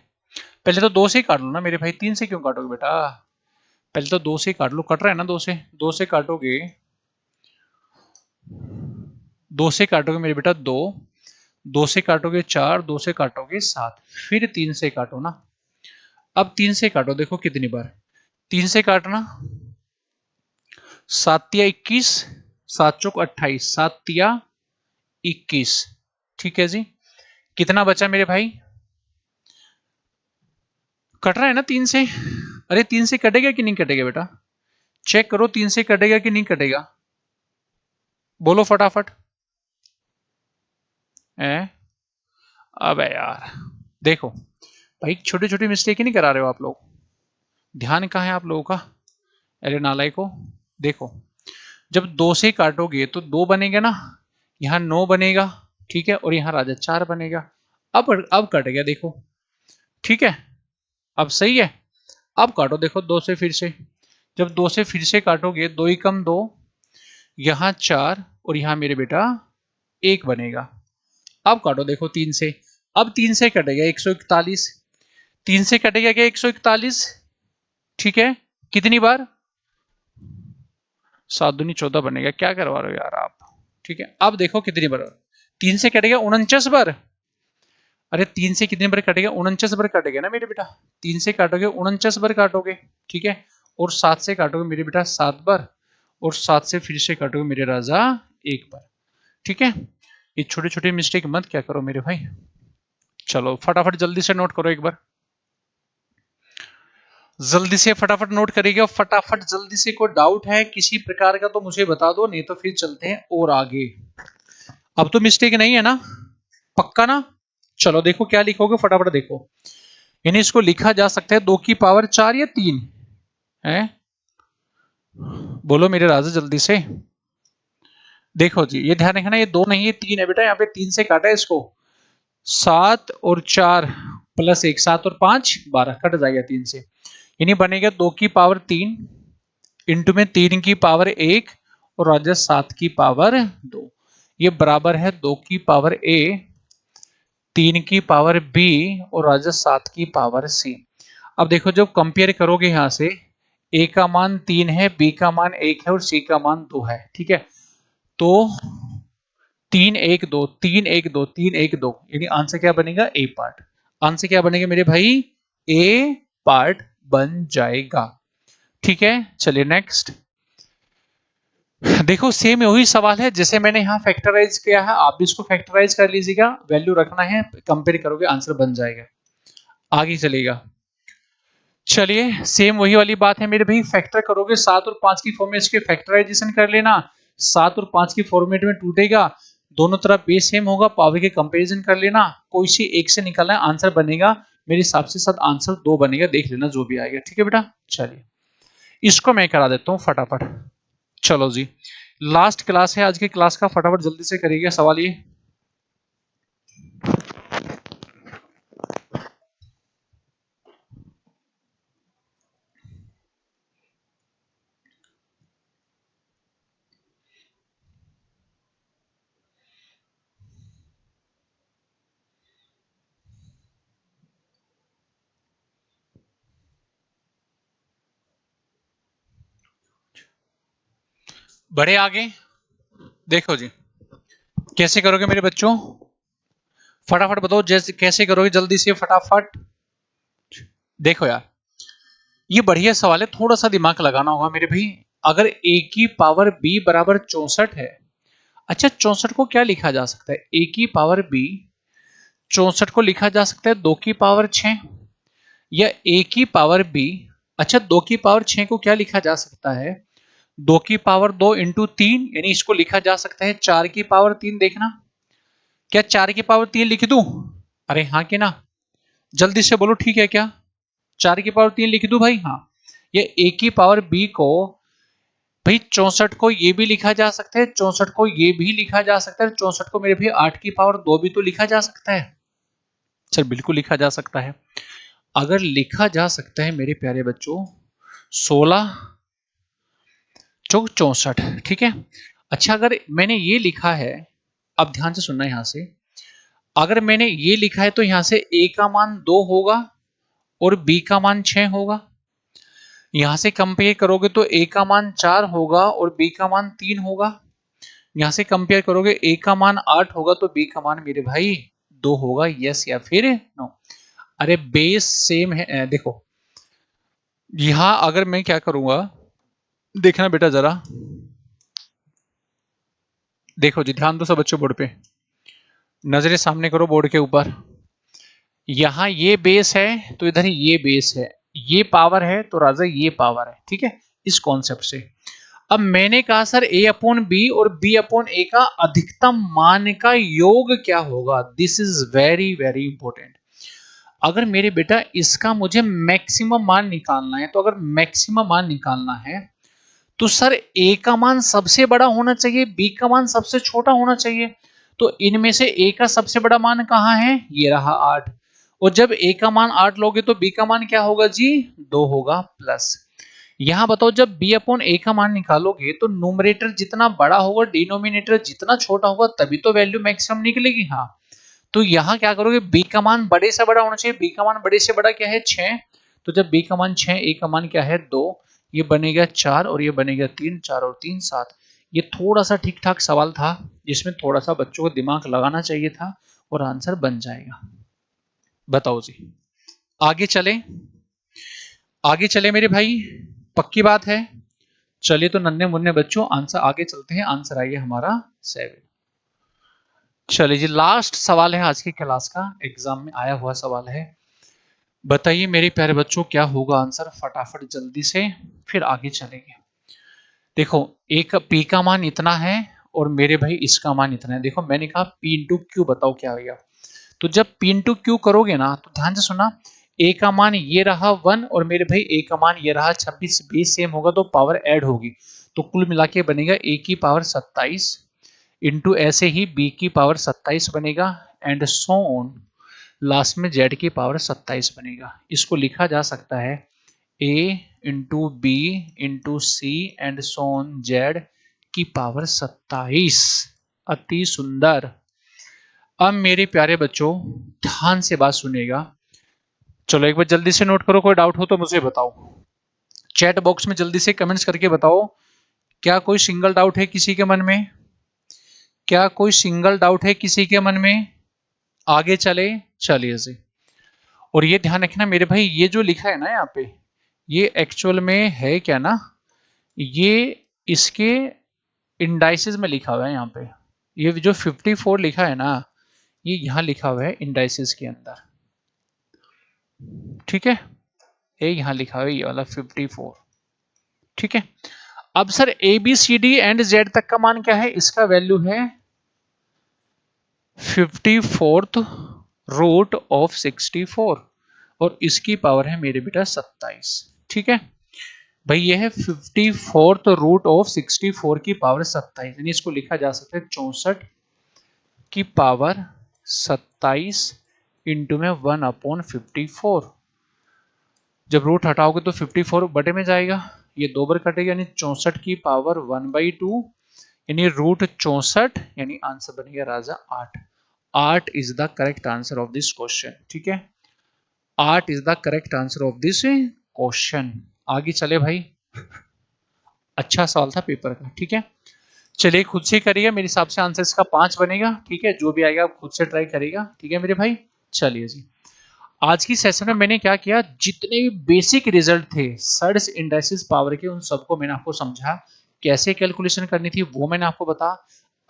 पहले तो 2 से काट लो ना मेरे भाई, 3 से क्यों काटोगे बेटा, पहले तो 2 से काट लो, कट रहा है ना 2 से काटोगे, 2 से काटोगे मेरे बेटा 2, 2 से काटोगे 4, 2 से काटोगे 7, फिर 3 से काटो ना। अब 3 से काटो, देखो कितनी बार 3 से काटना, 7 या 21, 7 चौक 28, 7 या 21, ठीक है जी। कितना बचा मेरे भाई, कट रहा है ना 3 से, अरे 3 से कटेगा कि नहीं कटेगा बेटा, चेक करो 3 से कटेगा कि नहीं कटेगा, बोलो फटाफट। अबे यार देखो भाई, छोटी छोटी मिस्टेक ही नहीं करा रहे हो आप लोग, ध्यान कहाँ है आप लोगों का, अरे नालायको। देखो जब 2 से काटोगे तो 2 बनेगा ना, यहाँ 9 बनेगा, ठीक है, और यहाँ राजा 4 बनेगा। अब कट गया देखो, ठीक है, अब सही है। अब काटो देखो 2 से फिर से, जब 2 से फिर से काटोगे 2 एकम 2, यहाँ 4 और यहाँ मेरे बेटा 1 बनेगा। अब काटो देखो 3 से, अब 3 से कटेगा 141, 3 से कटेगा क्या 141, ठीक है, कितनी बार, 7 दूनी 14 बनेगा, क्या करवा रहे हो यार आप, ठीक है। अब देखो कितनी बार, 3 से कटेगा 49 बार, अरे 3 से कितनी बार कटेगा, 49 बार कटेगा ना मेरे बेटा, 3 से काटोगे 49 बार काटोगे, ठीक है, और 7 से काटोगे मेरे बेटा 7 बार, और 7 से फिर से काटोगे मेरे राजा 1 बार, ठीक है। ये छोटी छोटी मिस्टेक मत क्या करो मेरे भाई। चलो फटाफट जल्दी से नोट करो एक बार, जल्दी से फटाफट नोट करिएगा, फटाफट जल्दी से। कोई डाउट है किसी प्रकार का तो मुझे बता दो, नहीं तो फिर चलते हैं और आगे। अब तो मिस्टेक नहीं है ना, पक्का ना। चलो देखो क्या लिखोगे, फटाफट देखो, यानी इसको लिखा जा सकता है 2 की पावर 4 या 3 है, बोलो मेरे राजा जल्दी से। देखो जी ये ध्यान रखना, ये 2 नहीं है 3 है बेटा, यहाँ पे 3 से काटा है इसको, 7 और 4 प्लस 1, 7 और 5 12, कट जाएगा 3 से, यानी बनेगा 2 की पावर 3 इंटू में 3 की पावर 1 और राजा 7 की पावर 2, ये बराबर है 2 की पावर a 3 की पावर b और राजा 7 की पावर c। अब देखो जब कंपेयर करोगे यहां से a का मान 3 है, b का मान 1 है और c का मान 2 है, ठीक है। तो 3 1 2 3 1 2 3 1 2 यानी आंसर क्या बनेगा, ए पार्ट। आंसर क्या बनेगा मेरे भाई, ए पार्ट बन जाएगा, ठीक है। चलिए नेक्स्ट देखो, सेम वही सवाल है जैसे मैंने यहाँ फैक्टराइज किया है, आप भी इसको फैक्टराइज कर लीजिएगा, वैल्यू रखना है, कंपेयर करोगे आंसर बन जाएगा, आगे चलेगा। चलिए सेम वही वाली बात है मेरे भाई, फैक्टर करोगे 7 और 5 की फॉर्म में इसके फैक्टराइजेशन कर लेना, 7 और 5 की फॉर्मेट में टूटेगा, दोनों तरफ बेस सेम होगा, पावर के कंपैरिजन कर लेना, कोई सी एक से निकलना है, आंसर बनेगा मेरे हिसाब से साथ आंसर 2 बनेगा, देख लेना जो भी आएगा, ठीक है बेटा। चलिए इसको मैं करा देता हूँ फटाफट। चलो जी लास्ट क्लास है आज की क्लास का, फटाफट जल्दी से करिएगा सवाल ये। बड़े आगे देखो जी, कैसे करोगे मेरे बच्चों, फटाफट बताओ जैसे कैसे करोगे, जल्दी से फटाफट। देखो यार ये बढ़िया सवाल है, थोड़ा सा दिमाग लगाना होगा मेरे भाई। अगर a की पावर b बराबर 64 है, अच्छा 64 को क्या लिखा जा सकता है, a की पावर b 64 को लिखा जा सकता है 2 की पावर 6, या a की पावर b, अच्छा 2 की पावर 6 को क्या लिखा जा सकता है, 2 की पावर 2 इंटू 3, यानी इसको लिखा जा सकता है 4 की पावर 3। देखना क्या 4 की पावर 3 लिख दूं, अरे हाँ कि ना, जल्दी से बोलो ठीक है क्या, 4 की पावर 3 लिख दूं भाई, हाँ। ये a की पावर b को भाई 64 को ये भी लिखा जा सकता है, 64 को ये भी लिखा जा सकता है, 64 को मेरे भाई 8 की पावर 2 भी तो लिखा जा सकता है, सर बिल्कुल लिखा जा सकता है। अगर लिखा जा सकता है मेरे प्यारे बच्चों 16 चौक 64, ठीक है। अच्छा अगर मैंने ये लिखा है, अब ध्यान से सुनना यहां से, अगर मैंने ये लिखा है तो यहां से a का मान 2 होगा और b का मान 6 होगा, यहां से कंपेयर करोगे तो a का मान 4 होगा और b का मान 3 होगा, यहां से कंपेयर करोगे a का मान 8 होगा तो b का मान मेरे भाई 2 होगा, यस या फिर नो। अरे बेस सेम है, देखो यहां अगर मैं क्या करूंगा, देखना बेटा जरा, देखो जी ध्यान दो सब बच्चों, बोर्ड पे नजरें सामने करो, बोर्ड के ऊपर, यहां ये बेस है तो इधर ये बेस है, ये पावर है तो राजा ये पावर है, ठीक है, इस कॉन्सेप्ट से। अब मैंने कहा सर a अपॉन बी और b अपॉन ए का अधिकतम मान का योग क्या होगा, this is very very important. अगर मेरे बेटा इसका मुझे मैक्सिमम मान निकालना है, तो अगर मैक्सिमम मान निकालना है तो सर a का मान सबसे बड़ा होना चाहिए, b का मान सबसे छोटा होना चाहिए, तो इनमें से a का सबसे बड़ा मान कहाँ है, ये रहा 8, और जब a का मान 8 लोगे तो b का मान क्या होगा जी, 2 होगा प्लस। यहां बताओ जब b अपॉन a का मान निकालोगे तो न्यूमरेटर जितना बड़ा होगा डिनोमिनेटर जितना छोटा होगा, तभी तो वैल्यू मैक्सिमम निकलेगी, हाँ। तो यहाँ क्या करोगे, b का मान बड़े से बड़ा होना चाहिए, b का मान बड़े से बड़ा क्या है 6, तो जब b का मान 6, a का मान क्या है 2, ये बनेगा 4 और ये बनेगा 3, 4 और 3 7। ये थोड़ा सा ठीक ठाक सवाल था जिसमें थोड़ा सा बच्चों को दिमाग लगाना चाहिए था और आंसर बन जाएगा। बताओ जी आगे चले, आगे चले मेरे भाई, पक्की बात है। चलिए तो नन्हे मुन्ने बच्चों आंसर आगे चलते हैं, आंसर आइए हमारा 7। चलिए जी लास्ट सवाल है आज की क्लास का, एग्जाम में आया हुआ सवाल है, बताइए मेरे प्यारे बच्चों क्या होगा आंसर, फटाफट जल्दी से फिर आगे चलेंगे। देखो एक p का मान इतना है और मेरे भाई इसका मान इतना है, देखो मैंने कहा p इंटू क्यू, बताओ क्या होगा, तो जब p इंटू क्यू करोगे ना तो ध्यान से सुना, a का मान ये रहा 1 और मेरे भाई a का मान ये रहा 26, बेस सेम होगा तो पावर ऐड होगी, तो कुल मिला के बनेगा a की पावर 27 इंटू ऐसे ही b की पावर 27 बनेगा एंड सो ऑन, लास्ट में z की पावर 27 बनेगा। इसको लिखा जा सकता है a into B into C and so on z की पावर 27। अति सुंदर। अब मेरे प्यारे बच्चों ध्यान से बात सुनिएगा। चलो एक बार जल्दी से नोट करो, कोई डाउट हो तो मुझे बताओ, चैट बॉक्स में जल्दी से कमेंट्स करके बताओ। क्या कोई सिंगल डाउट है किसी के मन में? क्या कोई सिंगल डाउट है किसी के मन में? आगे चले, चलिए जी। और ये ध्यान रखना मेरे भाई, ये जो लिखा है ना यहाँ पे, ये एक्चुअल में है क्या ना, ये इसके इंडाइसिस में लिखा हुआ है यहाँ पे। ये जो 54 लिखा है ना, ये यहाँ लिखा हुआ है इंडाइसिस के अंदर, ठीक है। ये यहाँ लिखा हुआ है ये वाला 54, ठीक है। अब sir A B C D and Z तक का मान क्या है? इसका वैल्यू है 54th रूट ऑफ 64 और इसकी पावर है मेरे बेटा 27, ठीक है भाई। ये है 54th रूट ऑफ 64 की पावर 27, यानी इसको लिखा जा सकता है 64 की पावर 27 इंटू में 1/54। जब रूट हटाओगे तो 54 बटे में जाएगा, ये 2 बार कटेगा, यानी 64 की पावर 1/2, यानी रूट 64, यानी आंसर बनेगा राजा 8। 8 is the correct answer of this question, ठीक है। 8 is the correct answer of this question. आगे चले भाई, अच्छा सवाल था पेपर का, ठीक है। चलिए खुद से करिएगा, मेरे हिसाब से आंसर इसका 5 बनेगा, ठीक है। जो भी आएगा आप खुद से ट्राई करिएगा, ठीक है मेरे भाई। चलिए जी, आज की सेशन में मैंने क्या किया, जितने भी बेसिक रिजल्ट थे सर्च इंडाइसिस पावर के, उन सबको मैंने आपको समझा, कैसे कैलकुलेशन करनी थी वो मैंने आपको बता।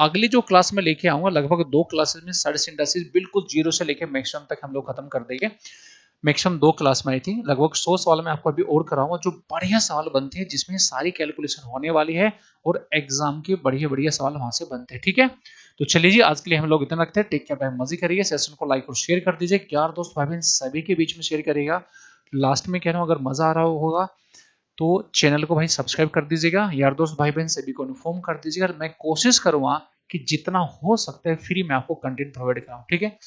अगली जो क्लास में लेके आऊंगा, लगभग 2 क्लासेस में सर्च इंडाइसिस बिल्कुल जीरो से लेके मैक्सिमम तक हम लोग खत्म कर देंगे। मैक्सिमम 2 क्लास में आई थी, लगभग 100 सवाल में आपको अभी और कराऊंगा, जो बढ़िया सवाल बनते हैं, जिसमें सारी कैलकुलेशन होने वाली है और एग्जाम के बढ़िया बढ़िया सवाल वहां से बनते हैं, ठीक है। तो चलिए जी, आज के लिए हम लोग इतना रखते हैं। टेक केयर, मजे करिए, सेशन को लाइक और शेयर कर दीजिए, यार दोस्त भाई बहन सभी के बीच में शेयर करिएगा। लास्ट में कह रहा हूँ, अगर मजा आ रहा होगा तो चैनल को भाई सब्सक्राइब कर दीजिएगा, यार दोस्त भाई बहन सभी को इन्फॉर्म कर दीजिएगा। मैं कोशिश करूंगा कि जितना हो सकता है फ्री में आपको कंटेंट प्रोवाइड कराऊं, ठीक है।